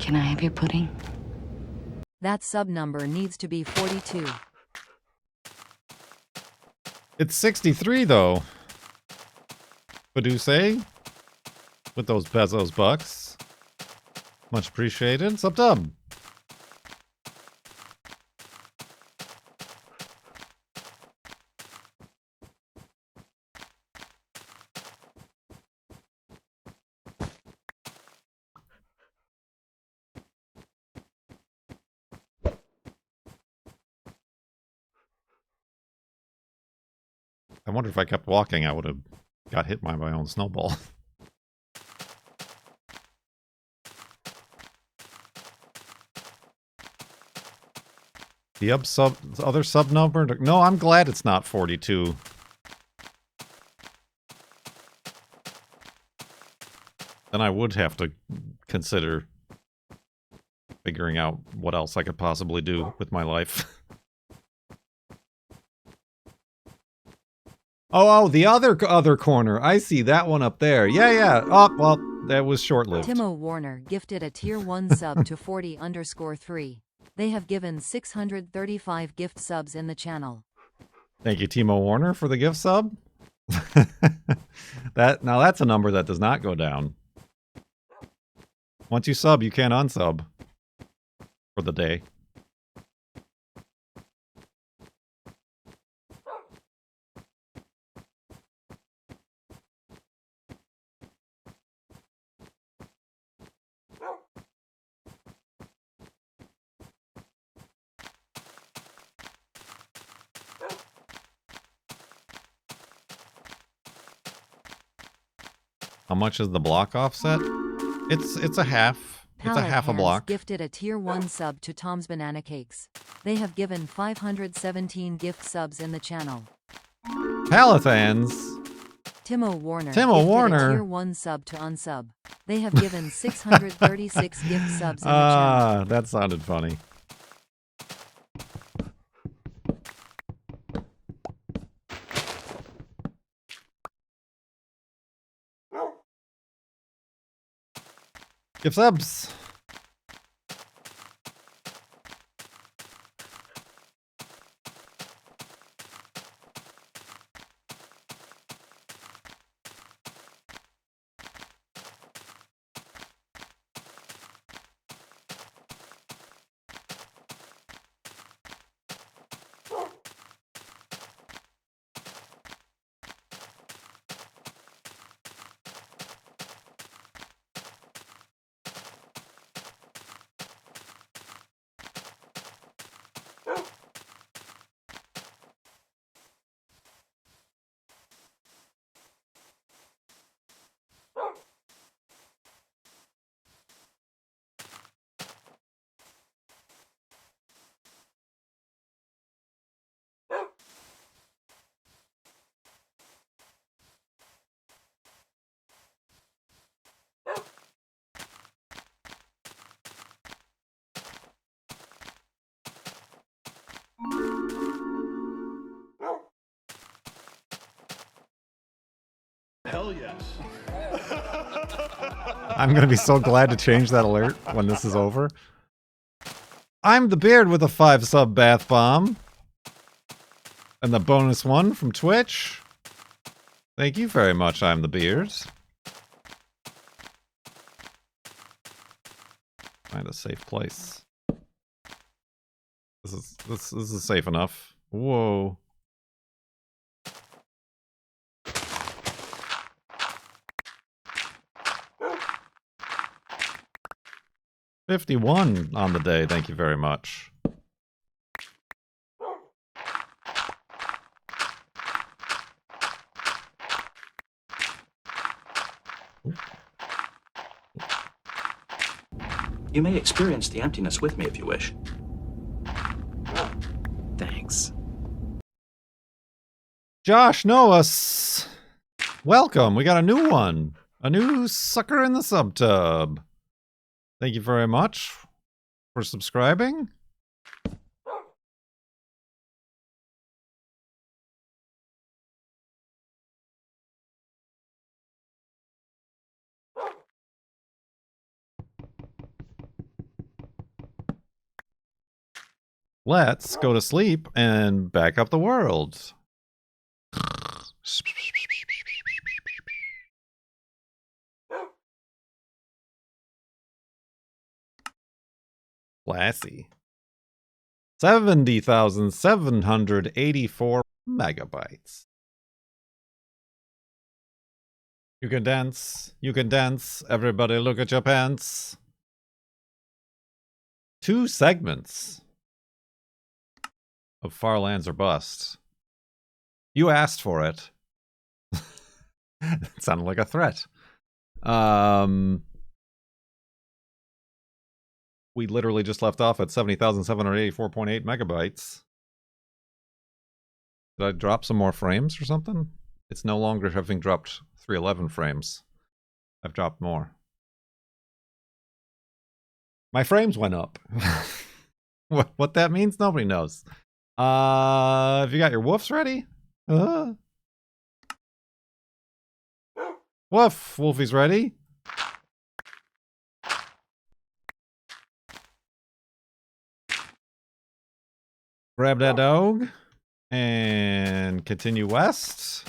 Speaker 9: Can I have your pudding?
Speaker 5: That sub number needs to be 42.
Speaker 1: It's 63 though. Baduse? With those Bezos bucks. Much appreciated. Sup dub. I wonder if I kept walking, I would have got hit by my own snowball. The other sub number? No, I'm glad it's not 42. Then I would have to consider figuring out what else I could possibly do with my life. Oh, the other corner. I see that one up there. Yeah. Oh, well, that was short-lived.
Speaker 5: Timo Warner gifted a tier 1 sub to 40_3. They have given 635 gift subs in the channel.
Speaker 1: Thank you, Timo Warner, for the gift sub. Now that's a number that does not go down. Once you sub, you can't unsub for the day. How much is the block offset? It's a half. It's a half a block.
Speaker 5: Gifted a tier 1 sub to Tom's Banana Cakes. They have given 517 gift subs in the channel.
Speaker 1: Palathans.
Speaker 5: Timo Warner
Speaker 1: Timo
Speaker 5: gifted
Speaker 1: Warner.
Speaker 5: a tier 1 sub to Unsub. They have given 636 gift subs in the channel.
Speaker 1: That sounded funny. Gift subs.
Speaker 2: Hell yes.
Speaker 1: I'm going to be so glad to change that alert when this is over. I'm the Beard with a 5-sub bath bomb. And the bonus one from Twitch. Thank you very much, I'm the Beard. Find a safe place. This is safe enough. Whoa. $51 on the day, thank you very much.
Speaker 4: You may experience the emptiness with me if you wish.
Speaker 10: Thanks.
Speaker 1: Josh Noahs, welcome. We got a new one. A new sucker in the subtub. Thank you very much for subscribing. Let's go to sleep and back up the world. Classy. 70,784 megabytes. You can dance, everybody look at your pants. 2 segments of Farlands or Bust. You asked for it. It sounded like a threat. We literally just left off at 70,784.8 megabytes. Did I drop some more frames or something? It's no longer having dropped 311 frames. I've dropped more. My frames went up. What that means, nobody knows. Have you got your woofs ready? Woof! Wolfie's ready. Grab that dog. And continue west.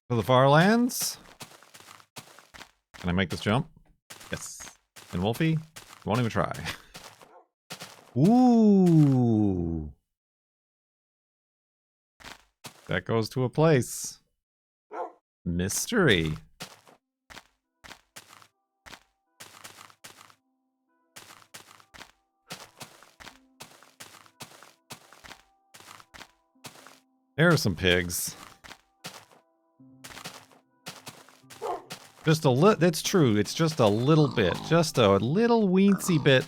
Speaker 1: To the Farlands. Can I make this jump? Yes. And Wolfie won't even try. Ooh. That goes to a place. Mystery. There are some pigs. Just a little, it's true, it's just a little bit. Just a little weensy bit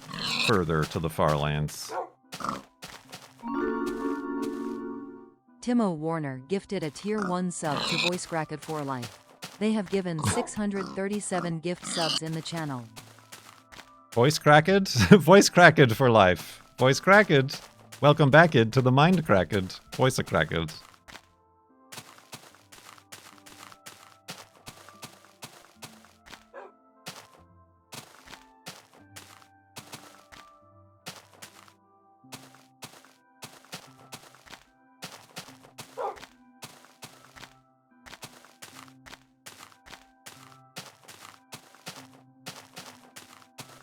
Speaker 1: further to the Farlands.
Speaker 5: Timo Warner gifted a Tier 1 sub to Voice Cracked for Life. They have given 637 gift subs in the channel.
Speaker 1: Voice Cracked? Voice Cracked for life. Voice Cracked. Welcome back, to the Mind Cracked. Voice Cracked.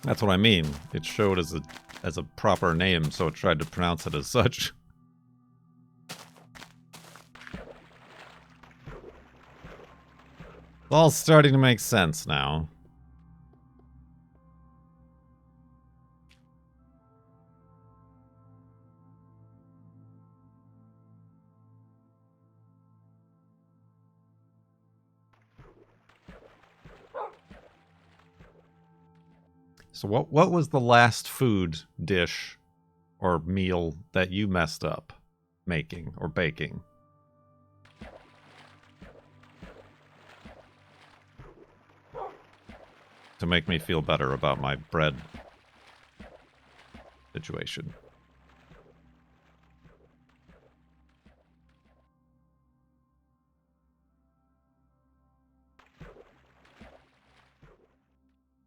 Speaker 1: That's what I mean. It showed as a proper name, so it tried to pronounce it as such. It's all starting to make sense now. So what was the last food dish or meal that you messed up making or baking? To make me feel better about my bread situation.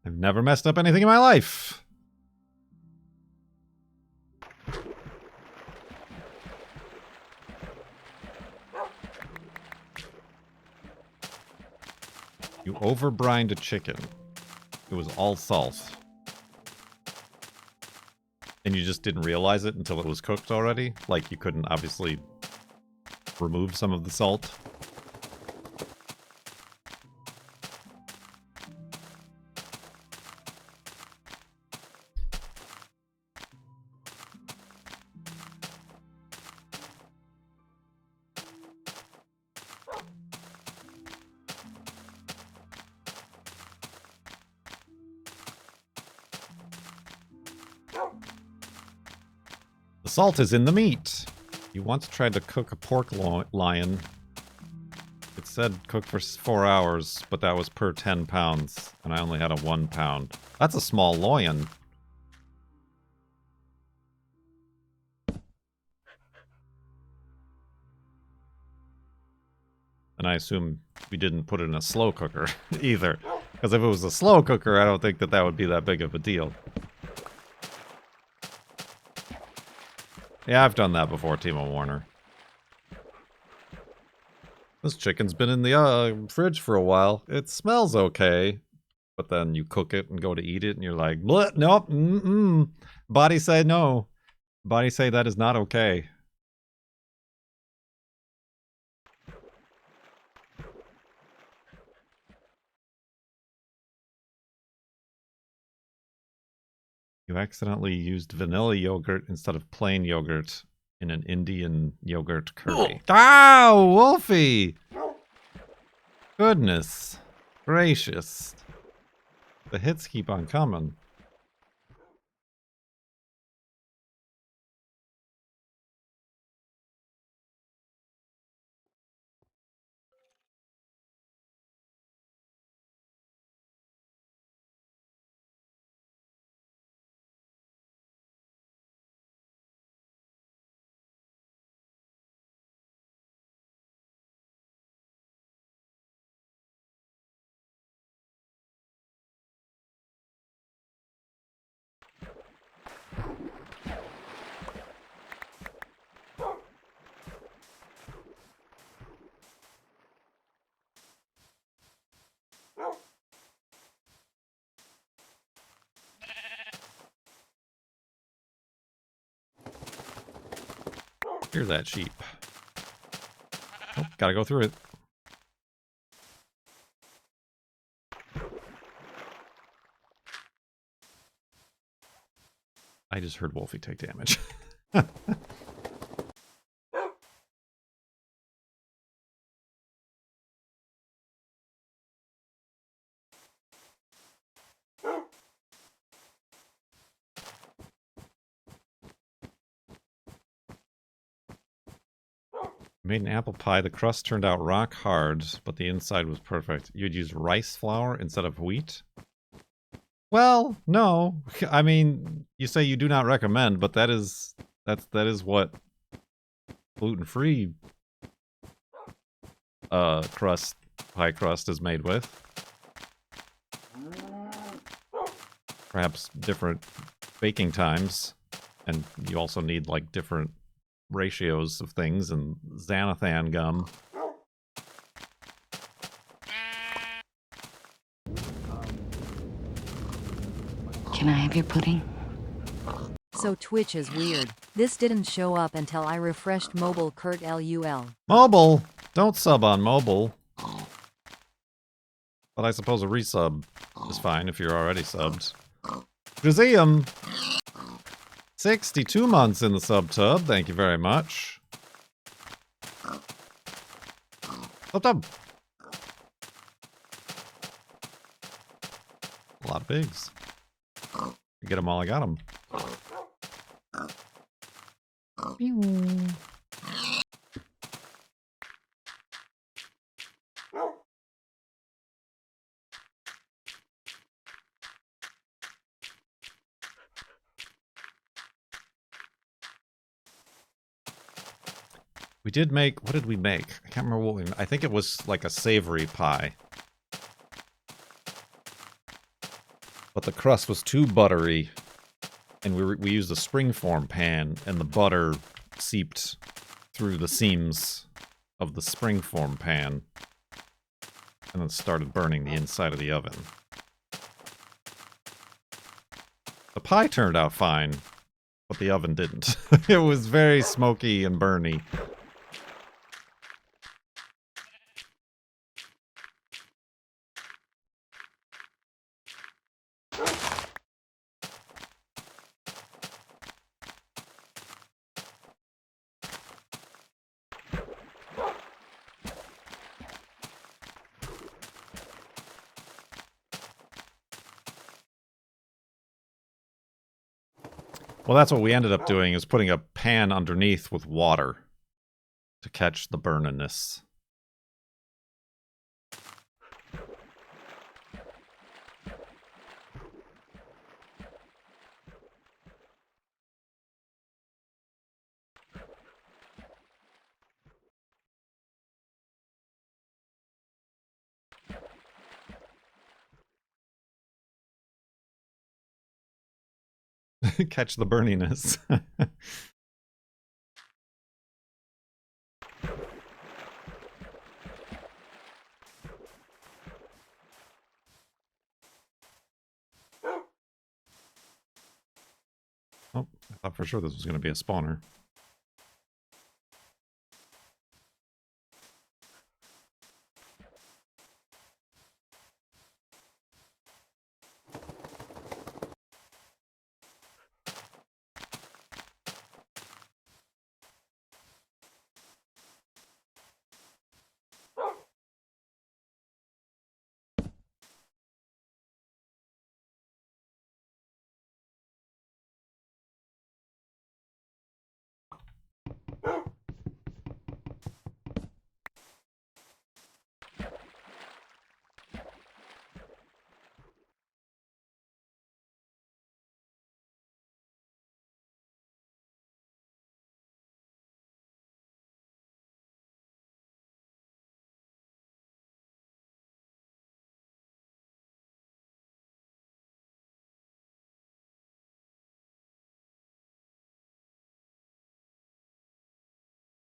Speaker 1: I've never messed up anything in my life. You overbrined a chicken. It was all salt. And you just didn't realize it until it was cooked already? Like, you couldn't obviously remove some of the salt? The salt is in the meat. You once tried to cook a pork lion. It said cook for 4 hours, but that was per 10 pounds, and I only had a 1 pound. That's a small loin. And I assume we didn't put it in a slow cooker either. Because if it was a slow cooker, I don't think that that would be that big of a deal. Yeah, I've done that before, Timo Warner. This chicken's been in the fridge for a while. It smells okay. But then you cook it and go to eat it and you're like, nope, mm-mm. Body say no. Body say that is not okay. You accidentally used vanilla yogurt instead of plain yogurt in an Indian yogurt curry. Oh, Wolfie! Goodness gracious. The hits keep on coming. Hear that sheep. Oh, gotta go through it. I just heard Wolfie take damage. Made an apple pie. The crust turned out rock hard, but the inside was perfect. You'd use rice flour instead of wheat? Well, no. I mean, you say you do not recommend, but that is what gluten-free pie crust is made with. Perhaps different baking times, and you also need like different ratios of things and xanthan gum.
Speaker 9: Can I have your pudding?
Speaker 5: So Twitch is weird. This didn't show up until I refreshed mobile Kurt LUL.
Speaker 1: Mobile! Don't sub on mobile. But I suppose a resub is fine if you're already subbed. Museum! 62 months in the sub-tub, thank you very much. Sub-tub! A lot of pigs. You get them all, I got them. We did make, what did we make? I can't remember what we, I think it was like a savory pie. but the crust was too buttery, and we used a springform pan, and the butter seeped through the seams of the springform pan, and then started burning the inside of the oven. The pie turned out fine, but the oven didn't. It was very smoky and burny. Well, that's what we ended up doing, is putting a pan underneath with water to catch the burniness. Catch the burniness. Oh, I thought for sure this was going to be a spawner.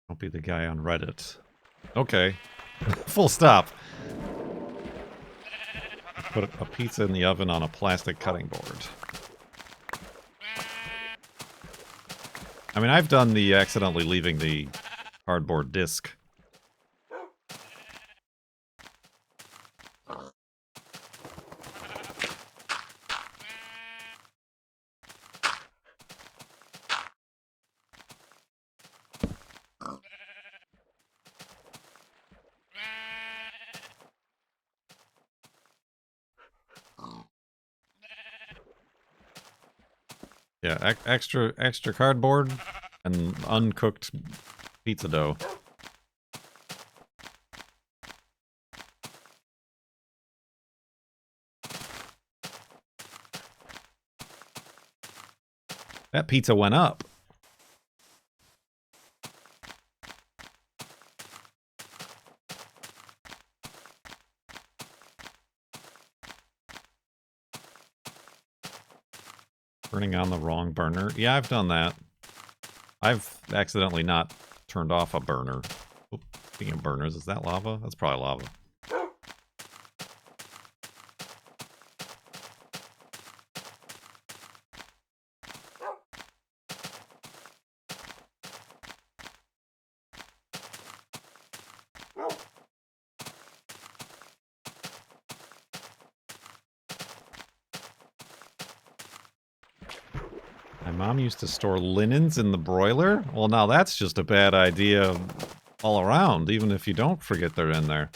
Speaker 1: Don't be the guy on Reddit. Okay. Full stop. Put a pizza in the oven on a plastic cutting board. I mean, I've done the accidentally leaving the cardboard disc. Yeah, extra cardboard and uncooked pizza dough. That pizza went up. Burning on the wrong burner. Yeah, I've done that. I've accidentally not turned off a burner. Oop, speaking of burners, is that lava? That's probably lava. My mom used to store linens in the broiler? Well, now that's just a bad idea all around, even if you don't forget they're in there.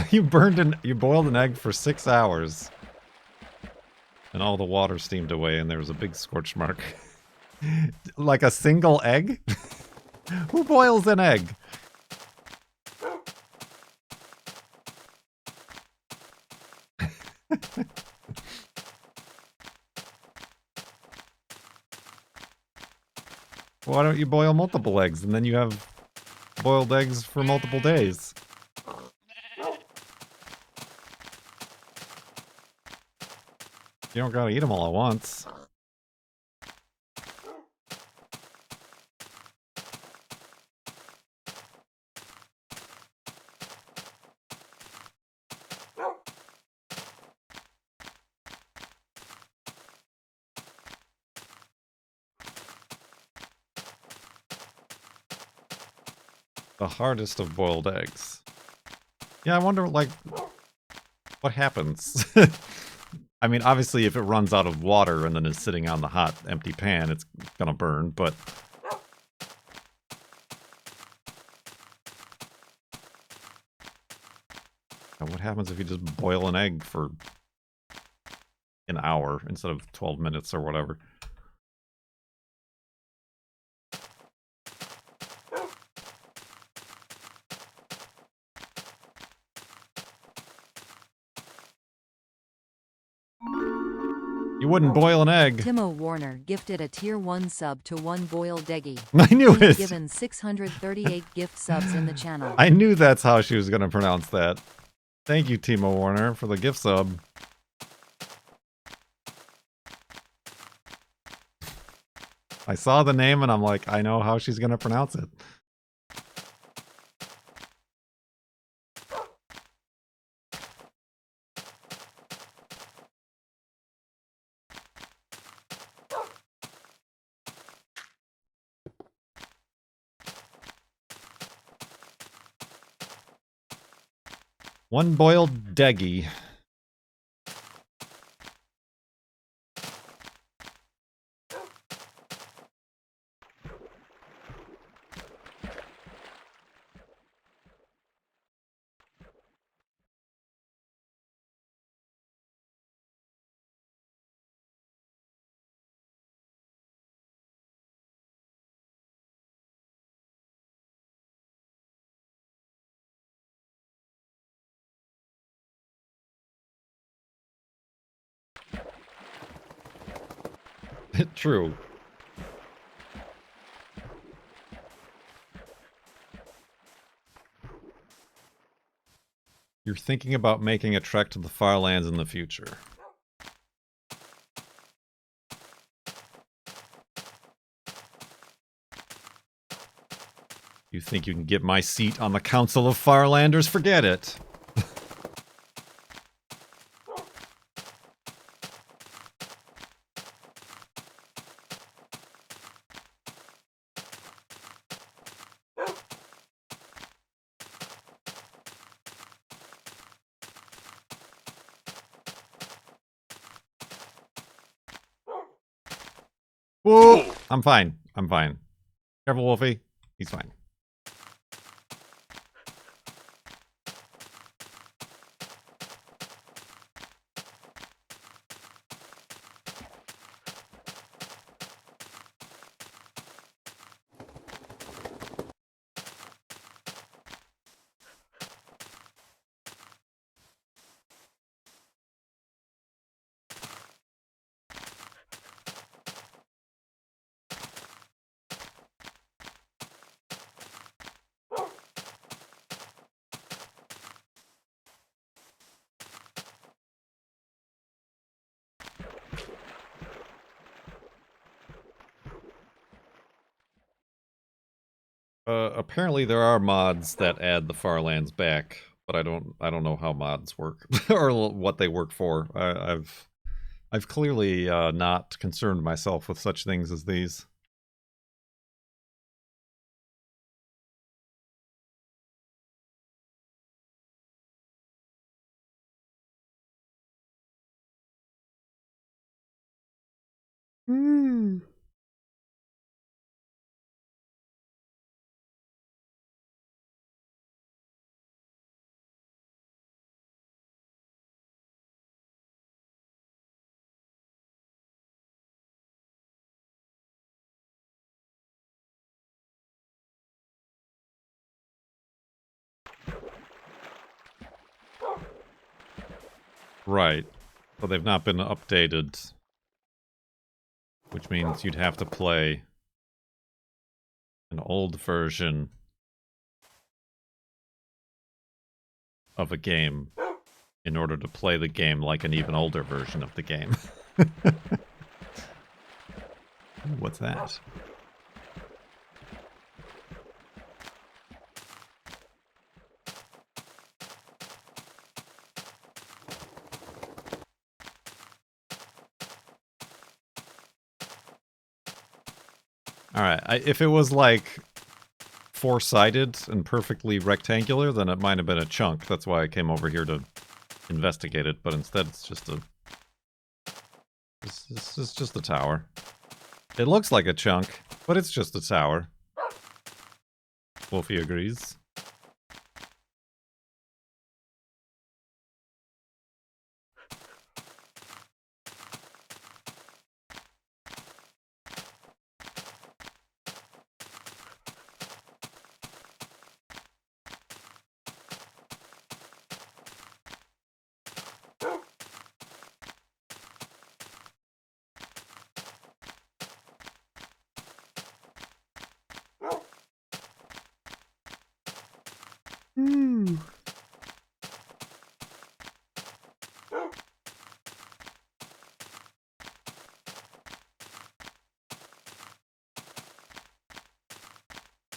Speaker 1: You boiled an egg for 6 hours. And all the water steamed away and there was a big scorch mark. Like a single egg? Who boils an egg? Boy, Why don't you boil multiple eggs and then you have boiled eggs for multiple days? You don't gotta eat them all at once. The hardest of boiled eggs. Yeah, I wonder, like, what happens? I mean, obviously, if it runs out of water and then is sitting on the hot, empty pan, it's gonna burn, but... what happens if you just boil an egg for an hour instead of 12 minutes or whatever? You wouldn't boil an egg.
Speaker 5: Timo Warner gifted a tier 1 sub to one boiled eggy.
Speaker 1: I knew
Speaker 5: He's
Speaker 1: it.
Speaker 5: given 638 gift subs in the channel.
Speaker 1: I knew that's how she was going to pronounce that. Thank you, Timo Warner, for the gift sub. I saw the name and I'm like, I know how she's going to pronounce it. One boiled deggy. True. You're thinking about making a trek to the Farlands in the future. You think you can get my seat on the Council of Farlanders? Forget it. Whoa! I'm fine. I'm fine. Careful, Wolfie. He's fine. Apparently there are mods that add the Farlands back, but I don't know how mods work or what they work for. I've clearly not concerned myself with such things as these. Right. So they've not been updated. Which means you'd have to play An old version of a game in order to play the game like an even older version of the game. Ooh, what's that? Alright, if it was like four-sided and perfectly rectangular, then it might have been a chunk. That's why I came over here to investigate it, but instead it's just a... It's just a tower. It looks like a chunk, but it's just a tower. Wolfie agrees.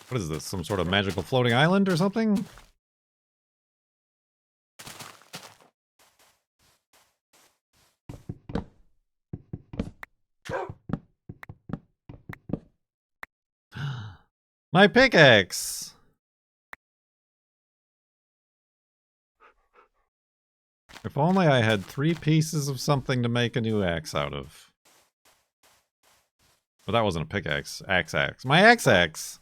Speaker 1: What is this? Some sort of magical floating island or something? My pickaxe! If only I had 3 pieces of something to make a new axe out of. But that wasn't a pickaxe. Axe. My axe!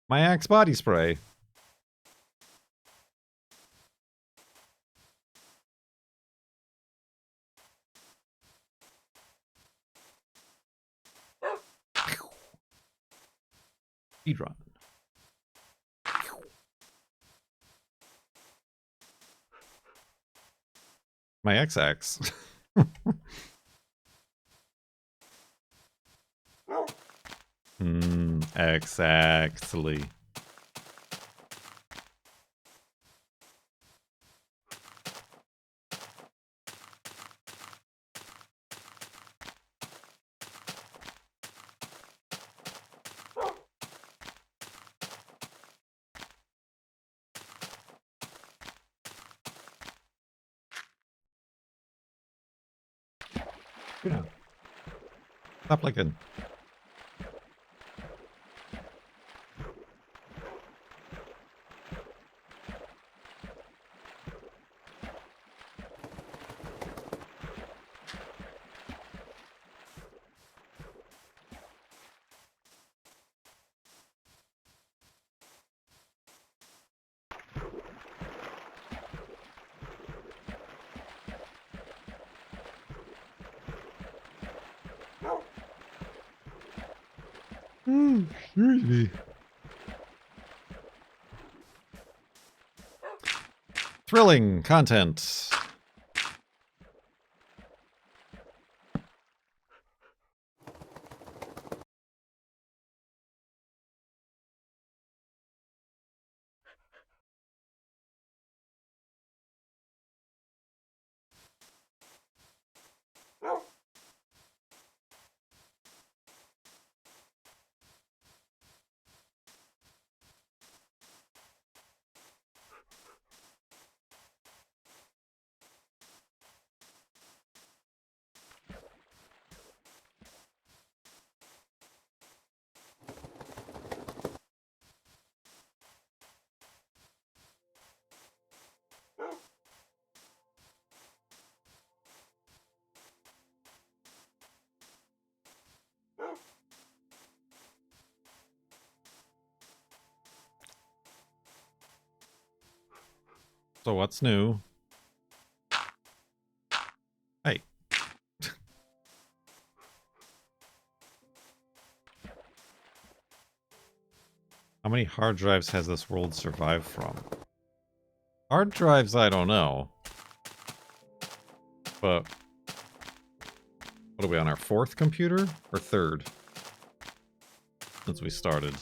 Speaker 1: My axe body spray. Speedrun. My axe. Exactly. Stop looking. Excuse me. Thrilling content. So what's new? Hey. How many hard drives has this world survived from? Hard drives, I don't know. But what are we on, our 4th computer? Or 3rd? since we started.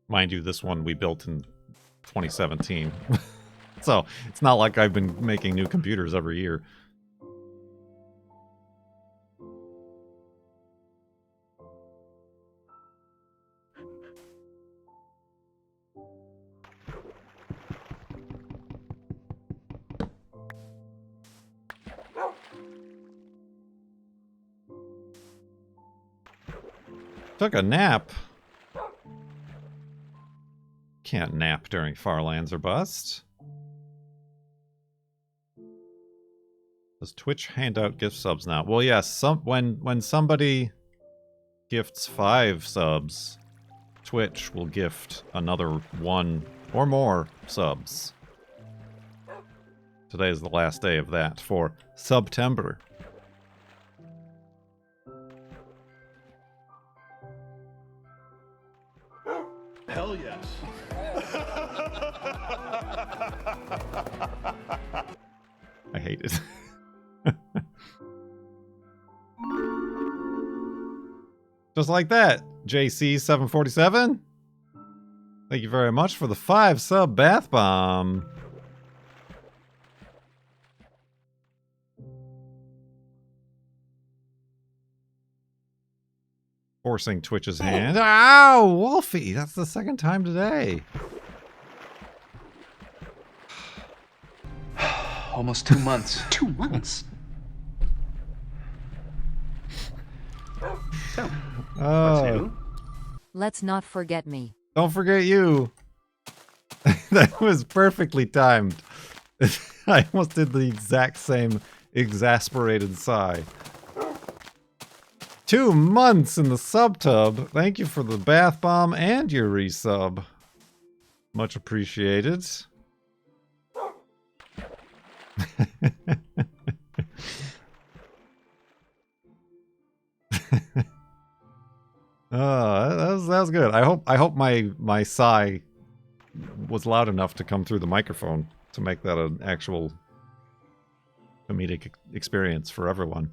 Speaker 1: Mind you, this one we built in 2017. So, it's not like I've been making new computers every year. Took a nap. Can't nap during Farlands or bust. Does Twitch hand out gift subs now? Well, yes. When somebody gifts 5 subs, Twitch will gift another 1 or more subs. Today is the last day of that for September.
Speaker 2: Hell yes.
Speaker 1: I hate it. Just like that, JC747. Thank you very much for the 5 sub bath bomb. Forcing Twitch's hand. Ow, Wolfie! That's the 2nd time today.
Speaker 10: Almost 2 months. 2 months? So, what's new?
Speaker 5: Let's not forget me.
Speaker 1: Don't forget you. That was perfectly timed. I almost did the exact same exasperated sigh. 2 months in the sub-tub. Thank you for the bath bomb and your resub. Much appreciated. That was good. I hope my sigh was loud enough to come through the microphone to make that an actual comedic experience for everyone.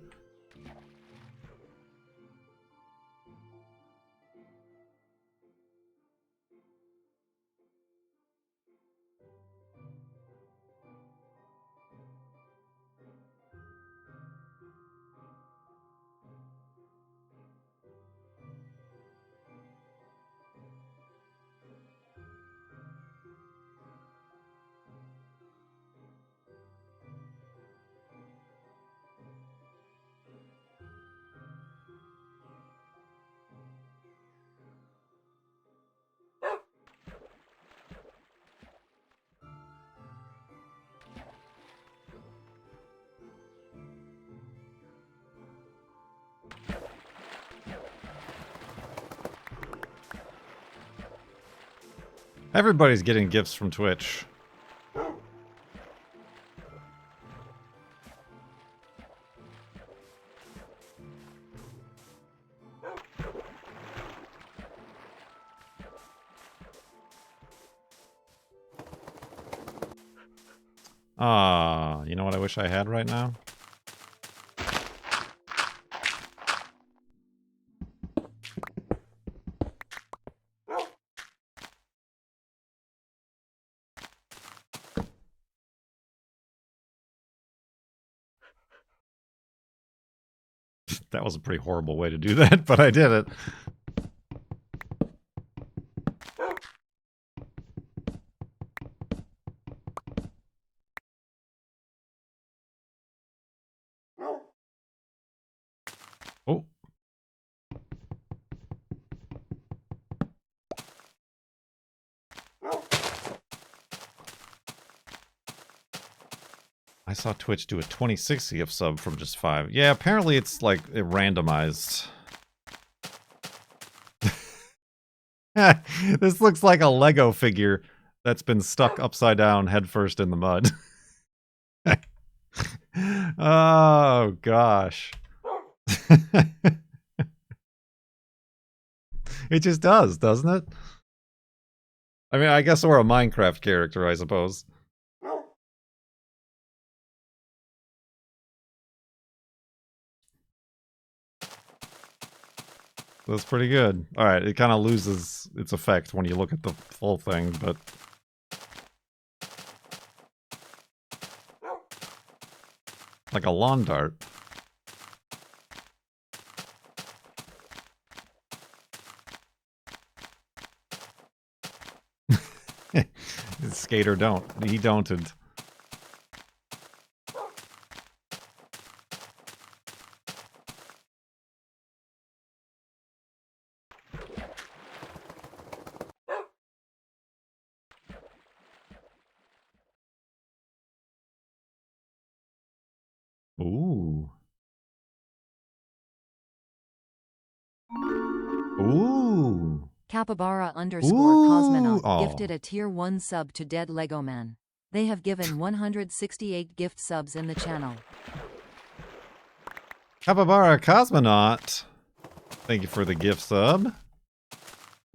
Speaker 1: Everybody's getting gifts from Twitch. You know what I wish I had right now? That was a pretty horrible way to do that, but I did it. Oh. I saw Twitch do a 2060 gift sub from just 5. Yeah, apparently it's like randomized. This looks like a Lego figure that's been stuck upside down headfirst in the mud. Oh, gosh. It just does, doesn't it? I mean, I guess we're a Minecraft character, I suppose. That's pretty good. Alright, it kind of loses its effect when you look at the full thing, but... like a lawn dart. Skater don't. He don'ted. Ooh. Ooh.
Speaker 5: Capybara _
Speaker 1: Ooh.
Speaker 5: Cosmonaut
Speaker 1: Aw.
Speaker 5: gifted a tier 1 sub to Dead Lego Man. They have given 168 gift subs in the channel.
Speaker 1: Capybara Cosmonaut. Thank you for the gift sub.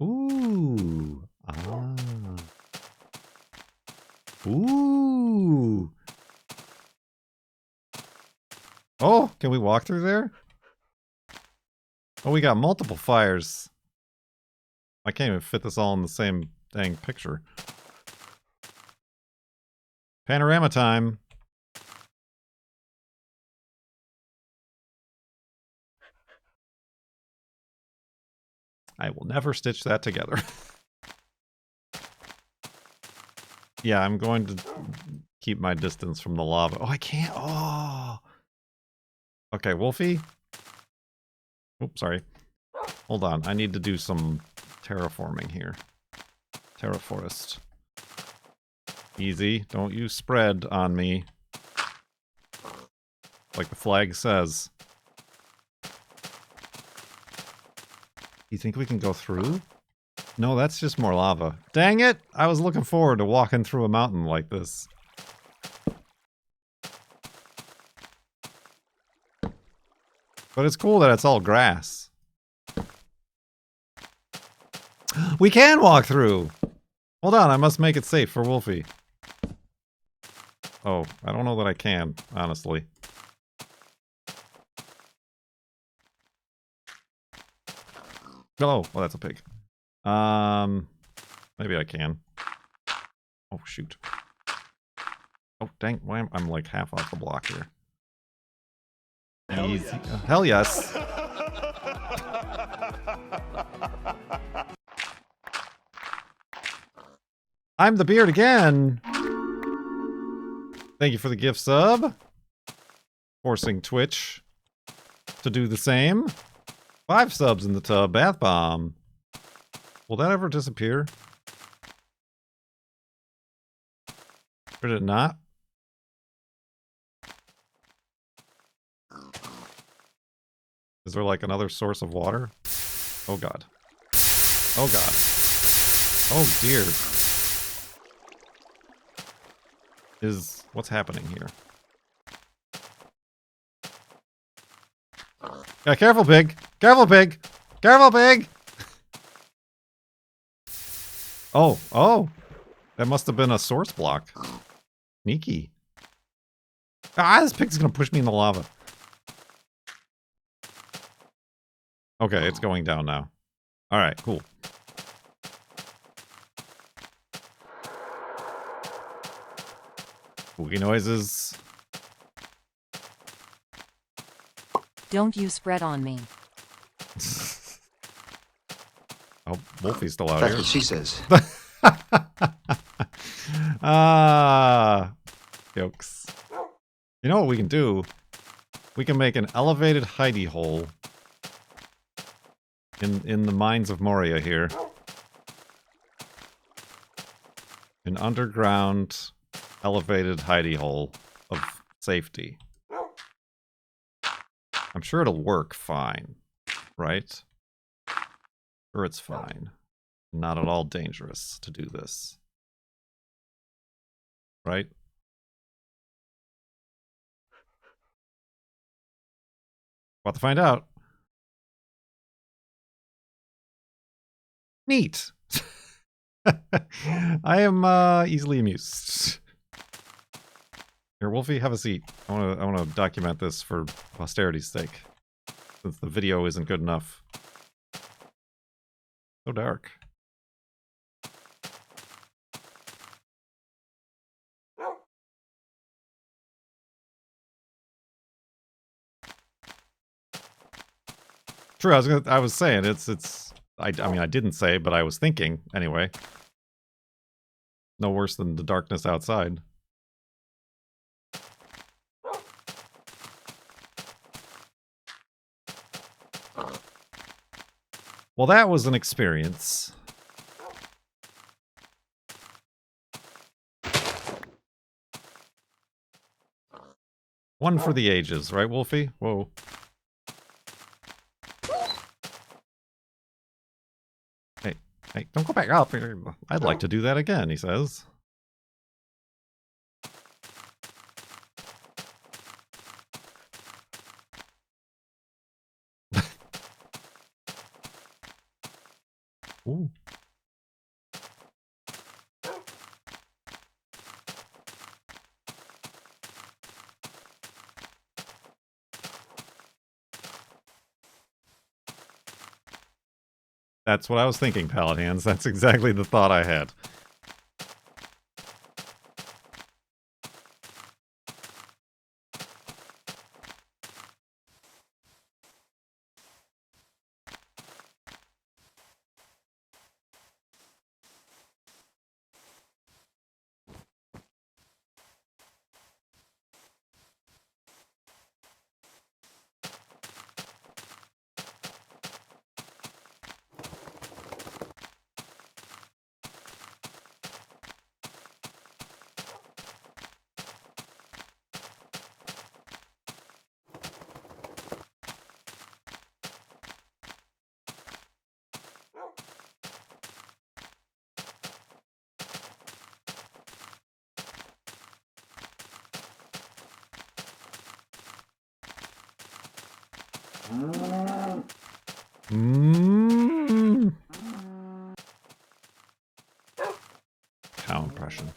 Speaker 1: Ooh. Ah. Ooh. Oh, can we walk through there? Oh, we got multiple fires. I can't even fit this all in the same dang picture. Panorama time. I will never stitch that together. Yeah, I'm going to keep my distance from the lava. Oh, I can't. Oh. Okay, Wolfie. Oops, sorry. Hold on. I need to do some terraforming here. Terraforest. Easy. Don't you spread on me. Like the flag says. You think we can go through? No, that's just more lava. Dang it! I was looking forward to walking through a mountain like this. But it's cool that it's all grass. We can walk through! Hold on, I must make it safe for Wolfie. Oh, I don't know that I can, honestly. Oh, well, that's a pig. Maybe I can. Oh, shoot. Oh, dang, why am I'm like half off the block here. Easy. Yeah. Hell yes. I'm the beard again. Thank you for the gift sub. Forcing Twitch to do the same. 5 subs in the tub. Bath bomb. Will that ever disappear? Or did it not? Is there like another source of water? Oh god. Oh god. Oh dear. What's happening here? Yeah, careful pig! Careful pig! Careful pig! Oh, oh! That must have been a source block. Sneaky. Ah, this pig's gonna push me in the lava. Okay, it's going down now. Alright, cool. Spooky noises.
Speaker 5: Don't you spread on me.
Speaker 1: Oh, Wolfie's still out
Speaker 10: That's
Speaker 1: here.
Speaker 10: what she says.
Speaker 1: Ah, jokes. You know what we can do? We can make an elevated hidey hole in the mines of Moria here. An underground elevated hidey hole of safety. I'm sure it'll work fine, right? Sure, it's fine. Not at all dangerous to do this. Right? About to find out. Neat. I am easily amused. Here, Wolfie, have a seat. I want to document this for posterity's sake, since the video isn't good enough. So dark. True, I was saying I mean I didn't say, but I was thinking anyway. No worse than the darkness outside. Well, that was an experience. One for the ages, right, Wolfie? Whoa. Hey, don't go back up. I'd like to do that again, he says. Ooh. That's what I was thinking, Pallet Hands. That's exactly the thought I had. Cow impression.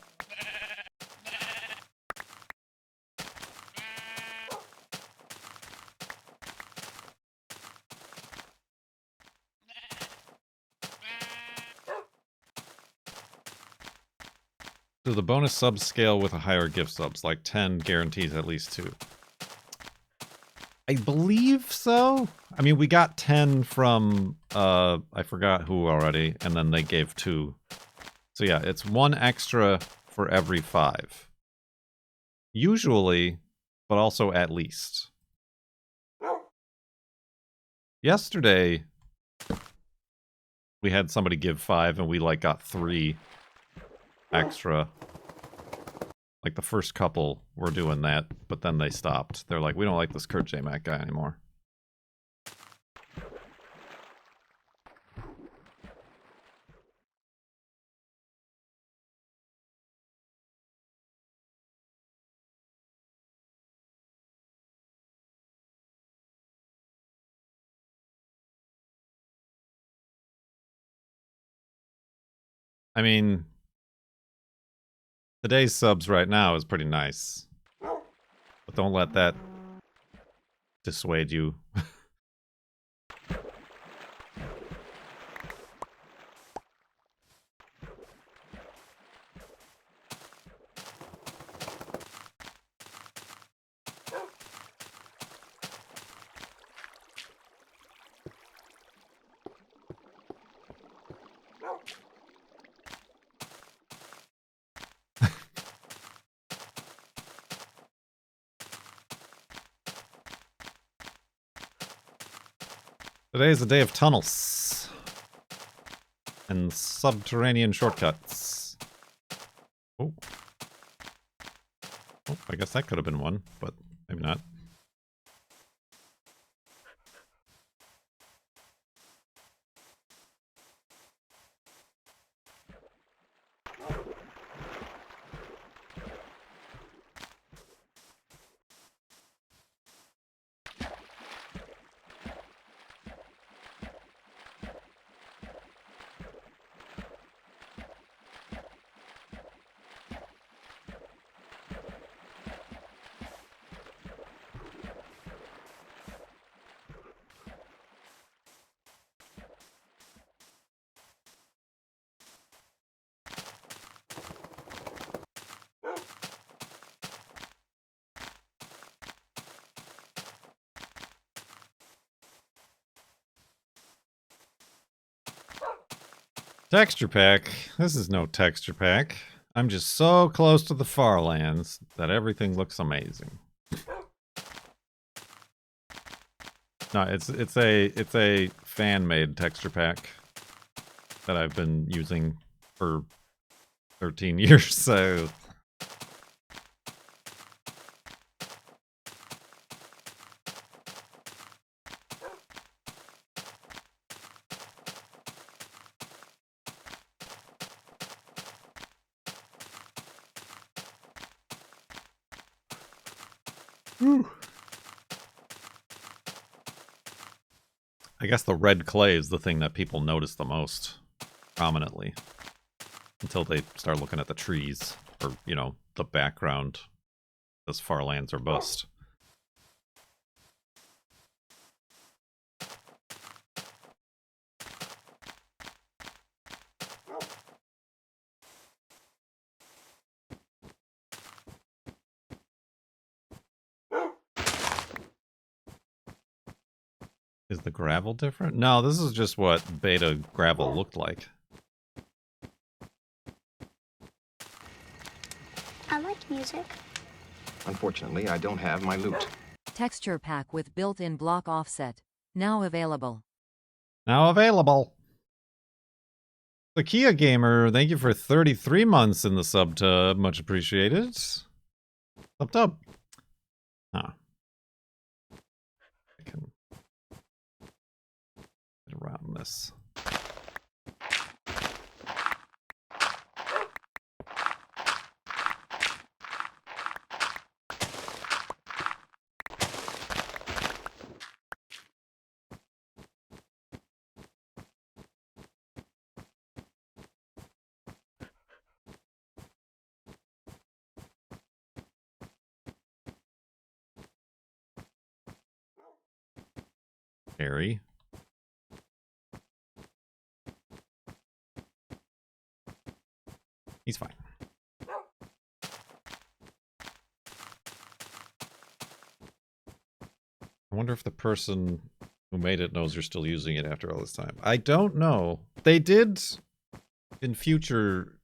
Speaker 1: Do the bonus subs scale with a higher gift subs, like 10 guarantees at least 2? I believe so. I mean, we got 10 from, I forgot who already, and then they gave 2. So yeah, it's 1 extra for every 5. Usually, but also at least. Yesterday, we had somebody give 5, and we, like, got 3 extra. Like, the first couple were doing that, but then they stopped. They're like, we don't like this Kurt J. Mac guy anymore. I mean, today's subs right now is pretty nice. But don't let that dissuade you. Today is a day of tunnels. And subterranean shortcuts. Oh. Oh, I guess that could have been one, but maybe not. Texture pack. This is no texture pack. I'm just so close to the Farlands that everything looks amazing. No, it's a fan-made texture pack that I've been using for 13 years, so I guess the red clay is the thing that people notice the most prominently until they start looking at the trees or, you know, the background. Those Farlands or bust. Is the gravel different? No, this is just what beta gravel looked like.
Speaker 3: I like music.
Speaker 10: Unfortunately, I don't have my loot.
Speaker 5: Texture pack with built-in block offset. Now available.
Speaker 1: Now available. The Kia Gamer, thank you for 33 months in the subtub. Much appreciated. Subtub. Huh. I can get around this. Harry. He's fine. I wonder if the person who made it knows you're still using it after all this time. I don't know. They did, in future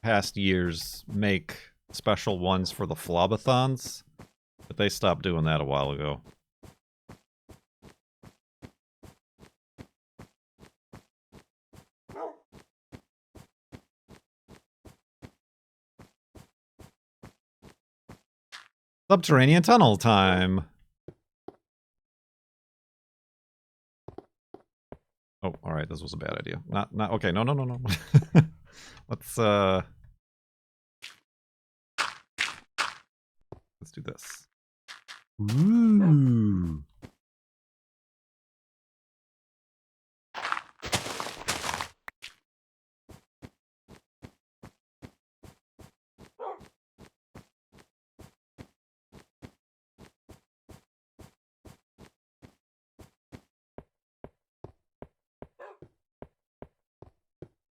Speaker 1: past years, make special ones for the Flobathons, but they stopped doing that a while ago. Subterranean tunnel time. Oh, all right. This was a bad idea. Not. Okay. No. Let's do this. Ooh.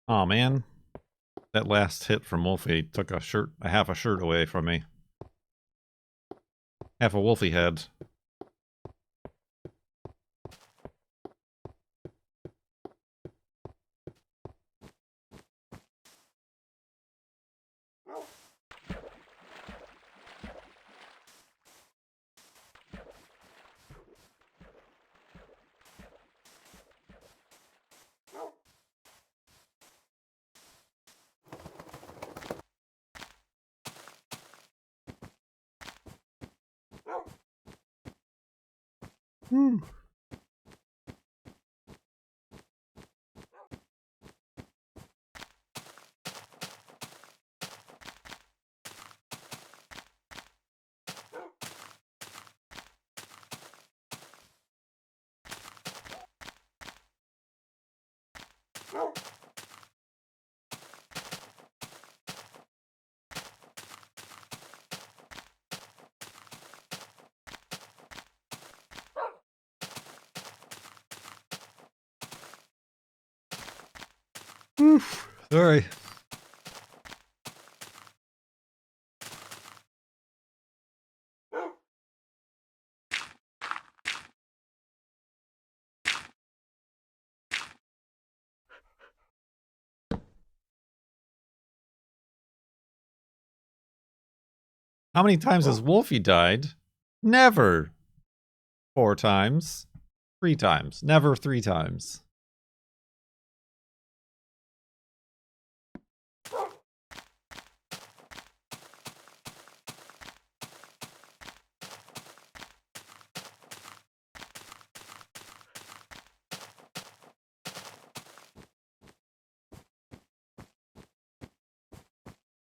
Speaker 1: Oh man, that last hit from Wolfie took a half a shirt away from me. Half a Wolfie head. Whew. Oof. Sorry. How many times has Wolfie died? Never. 4 times. 3 times. Never 3 times.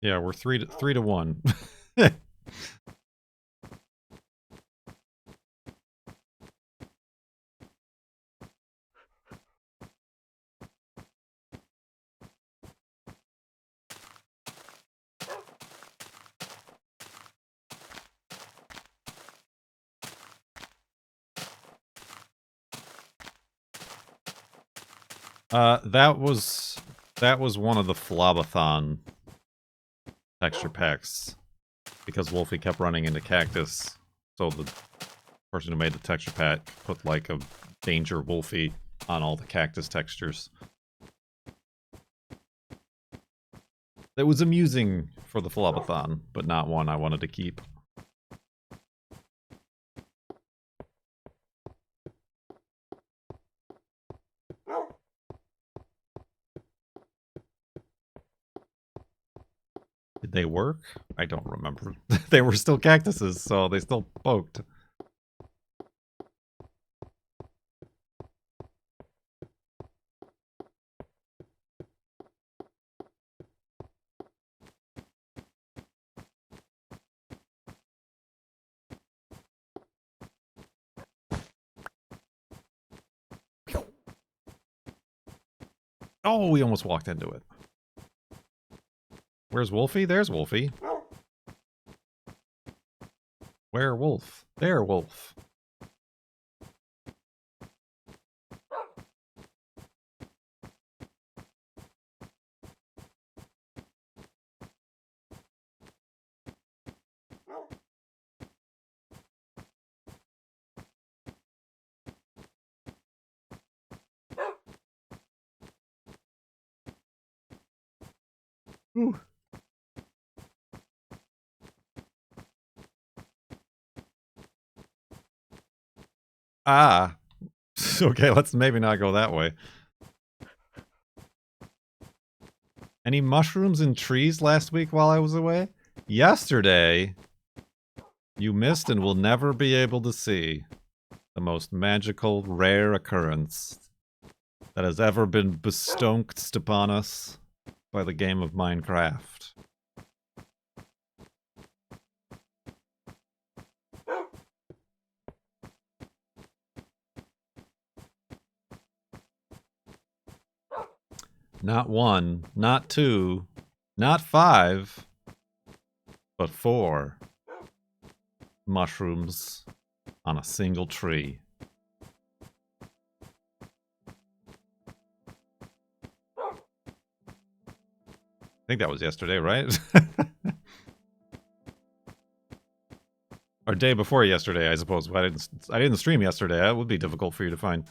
Speaker 1: Yeah, we're 3 to 1. That was one of the Flobathon texture packs. Because Wolfie kept running into cactus. So the person who made the texture pack put like a danger Wolfie on all the cactus textures. It was amusing for the Flobathon, but not one I wanted to keep. Did they work? I don't remember. They were still cactuses, so they still poked. Oh, we almost walked into it. Where's Wolfie? There's Wolfie. Where Wolf? There, Wolf. Ooh. Ah. Okay, let's maybe not go that way. Any mushrooms in trees last week while I was away? Yesterday, you missed and will never be able to see the most magical, rare occurrence that has ever been bestowed upon us by the game of Minecraft. Not 1, not 2, not 5, but 4 mushrooms on a single tree. I think that was yesterday, right? Or day before yesterday, I suppose. I didn't stream yesterday. That would be difficult for you to find.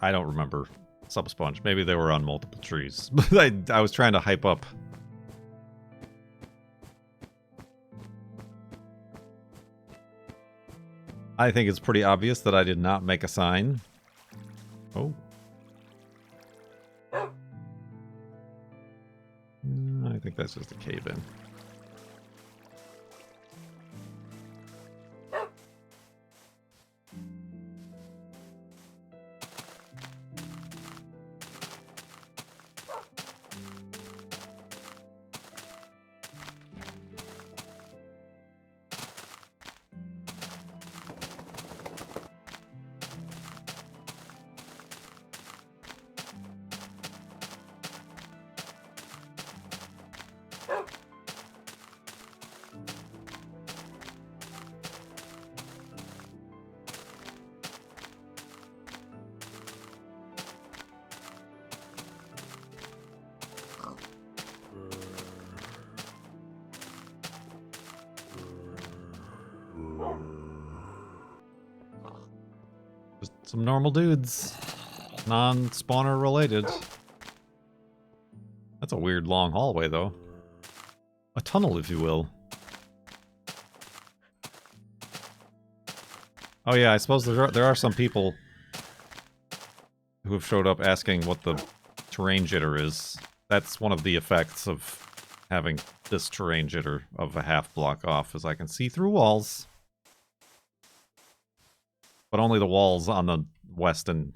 Speaker 1: I don't remember Subsponge. Maybe they were on multiple trees. I was trying to hype up. I think it's pretty obvious that I did not make a sign. Oh. I think that's just a cave-in. Just some normal dudes. Non-spawner related. That's a weird long hallway, though. A tunnel, if you will. Oh yeah, I suppose there are some people who have showed up asking what the terrain jitter is. That's one of the effects of having this terrain jitter of a half block off, is I can see through walls. But only the walls on the west and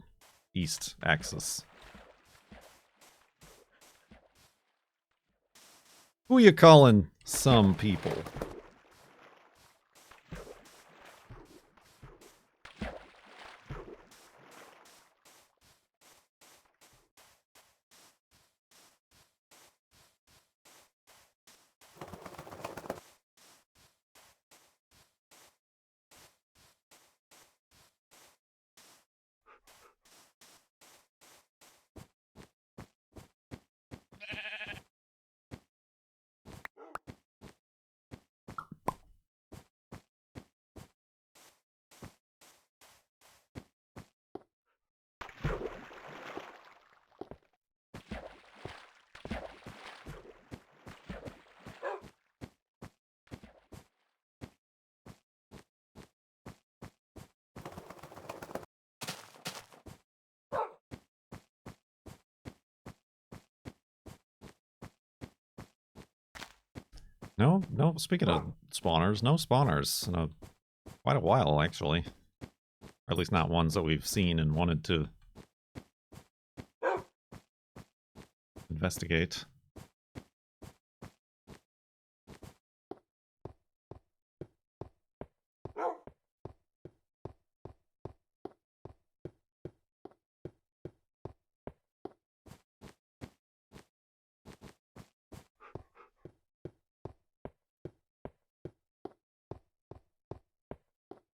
Speaker 1: east axis. Who you calling some people? No, speaking of spawners, no spawners in quite a while, actually. Or at least not ones that we've seen and wanted to investigate.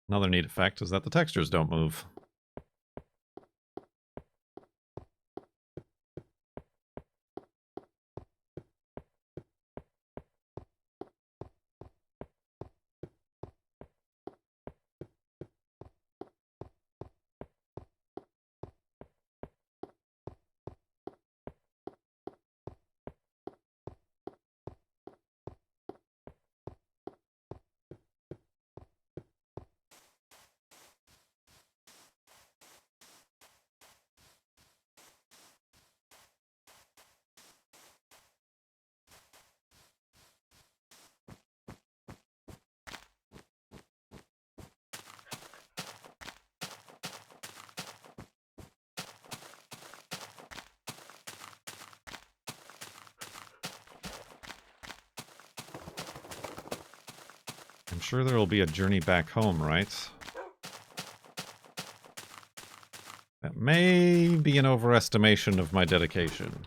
Speaker 1: Another neat effect is that the textures don't move. I'm sure there will be a journey back home, right? That may be an overestimation of my dedication.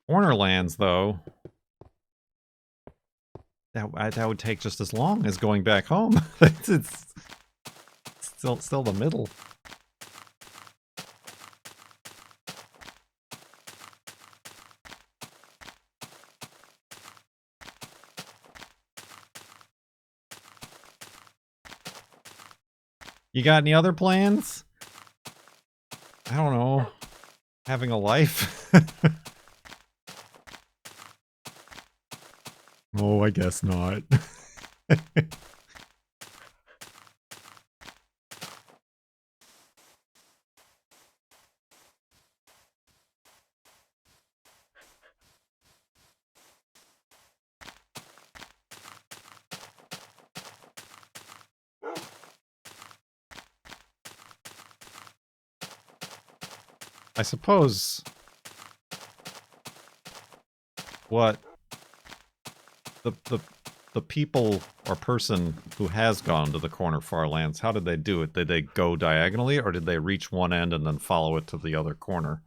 Speaker 1: Farlands, though, that would take just as long as going back home. it's still the middle. You got any other plans? I don't know. Having a life? Oh, I guess not. I suppose what the people or person who has gone to the corner Farlands, how did they do it? Did they go diagonally, or did they reach one end and then follow it to the other corner?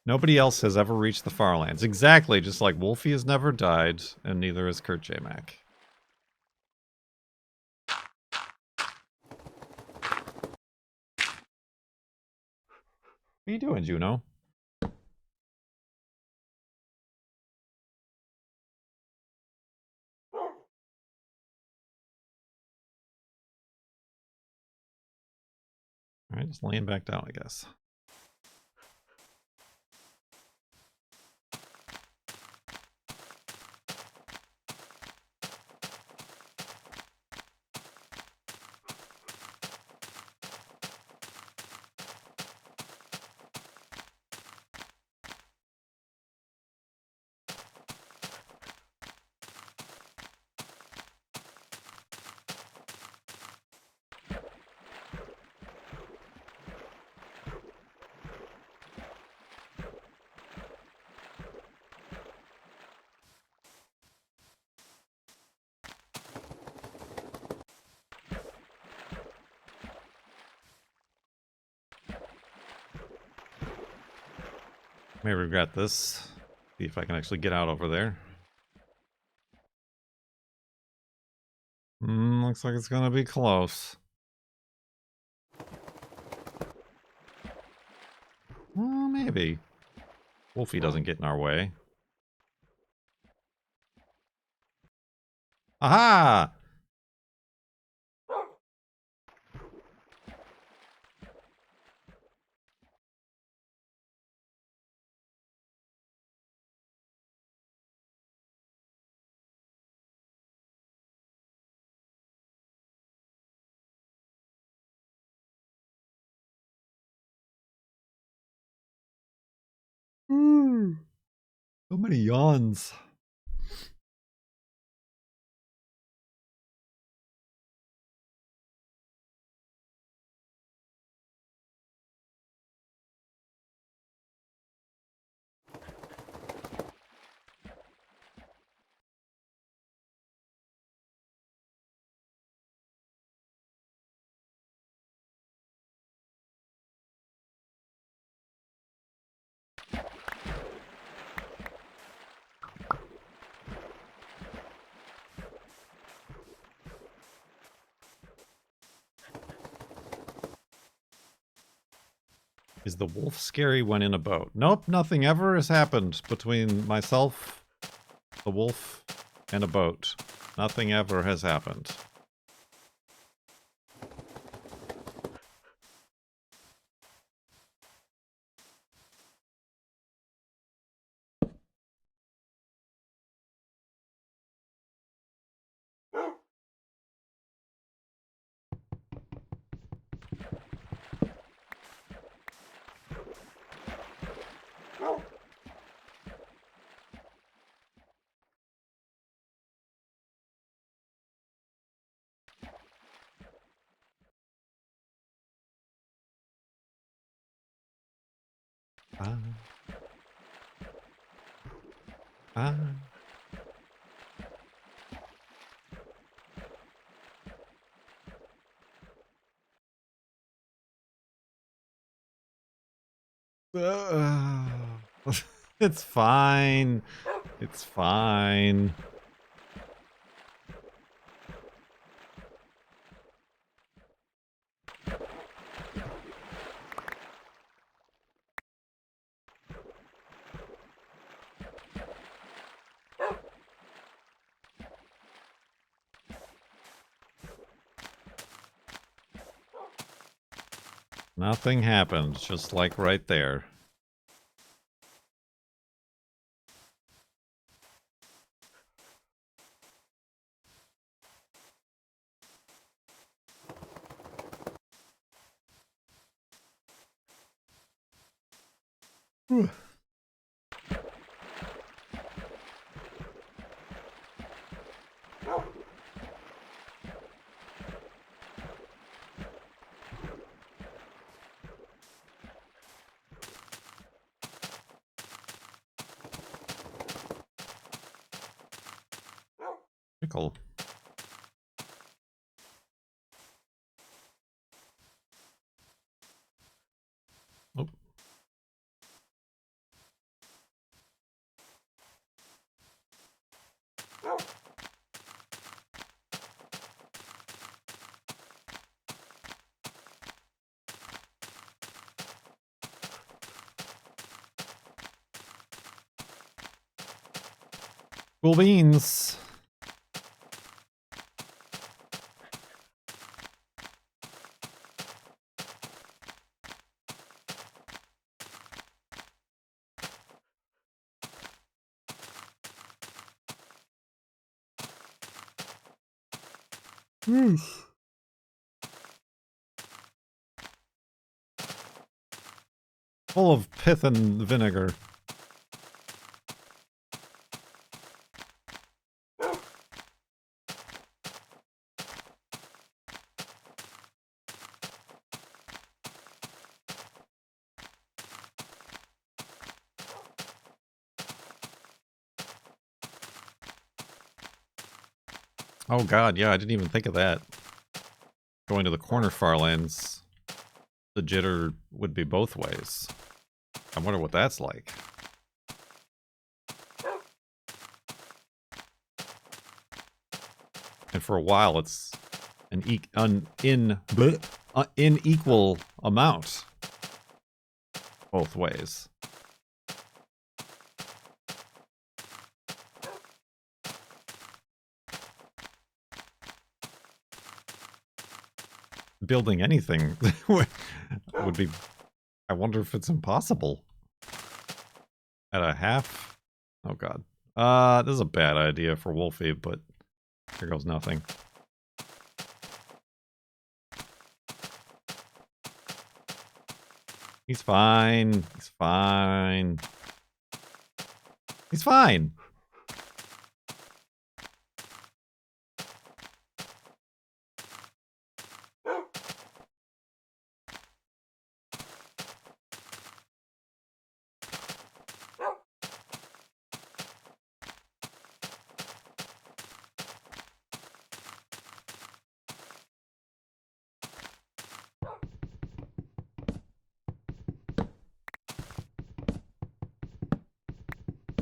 Speaker 1: Nobody else has ever reached the Farlands. Exactly, just like Wolfie has never died, and neither has Kurt J. Mac. What are you doing, Juno? Alright, just laying back down, I guess. May regret this. See if I can actually get out over there. Looks like it's gonna be close. Well, maybe. Wolfie doesn't get in our way. Aha! So many yawns. Is the wolf scary when in a boat? Nope, nothing ever has happened between myself, the wolf, and a boat. Nothing ever has happened. Ah. Ah. It's fine. It's fine. Nothing happened, just like right there. Whew. Pickle. Oh. Cool beans. Full of pith and vinegar. Oh god, yeah, I didn't even think of that. Going to the corner Farlands, the jitter would be both ways. I wonder what that's like. And for a while, it's an unequal amount both ways. Building anything would be... I wonder if it's impossible. At a half? Oh god. This is a bad idea for Wolfie, but here goes nothing. He's fine. He's fine. He's fine.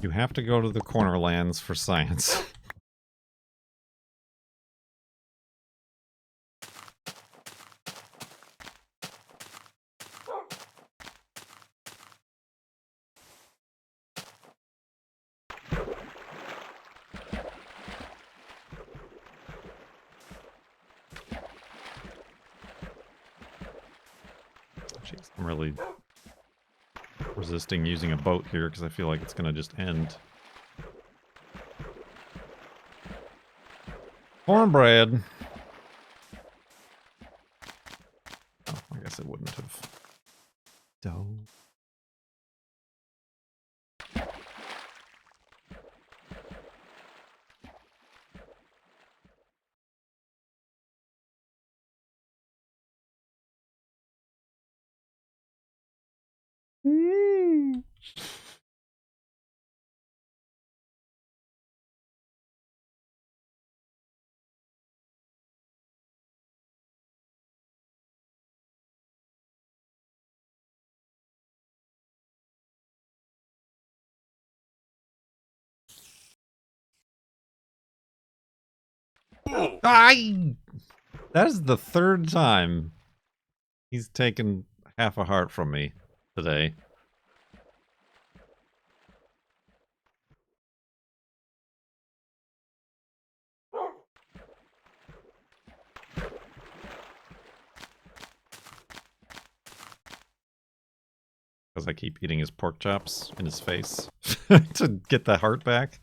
Speaker 1: You have to go to the Cornerlands for science. Jeez, I'm really resisting using a boat here because I feel like it's going to just end. Cornbread. Oh, I guess it wouldn't have. Dough. That is the third time he's taken half a heart from me today. Because I keep eating his pork chops in his face to get the heart back.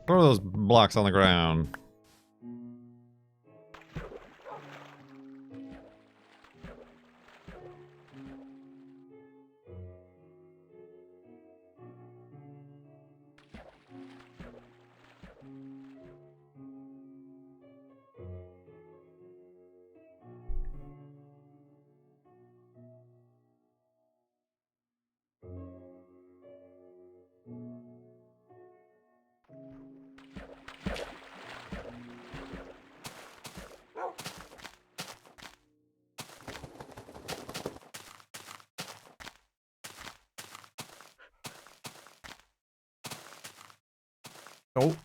Speaker 1: Throw those blocks on the ground. Oh.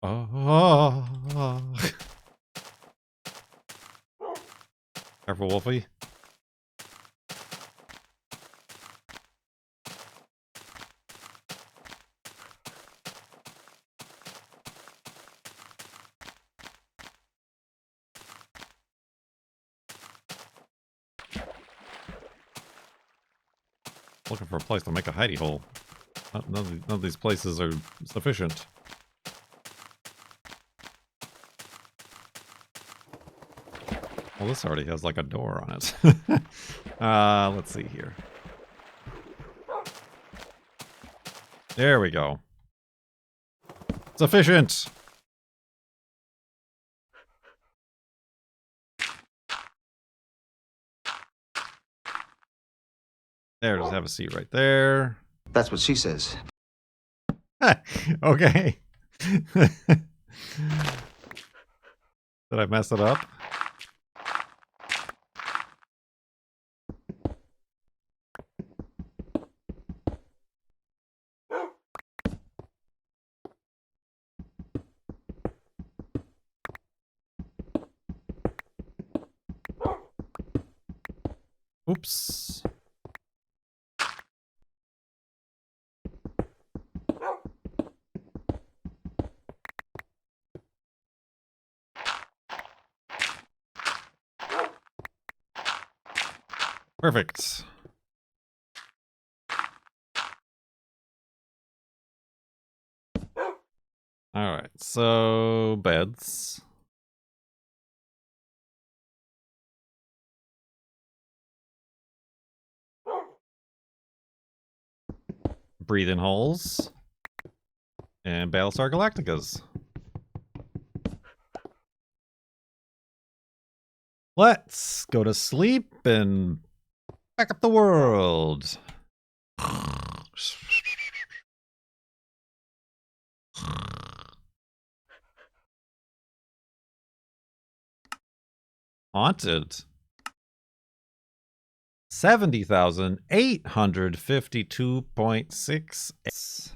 Speaker 1: Oh. Careful, Wolfie. Looking for a place to make a hidey hole. None of these places are sufficient. Well, this already has like a door on it. Let's see here. There we go. Sufficient! There, just have a seat right there.
Speaker 10: That's what she says.
Speaker 1: Okay. Did I mess it up? Oops. Perfect. All right, so beds. Breathing holes. And Battlestar Galacticas. Let's go to sleep and back up the world. Haunted. 70,852.6.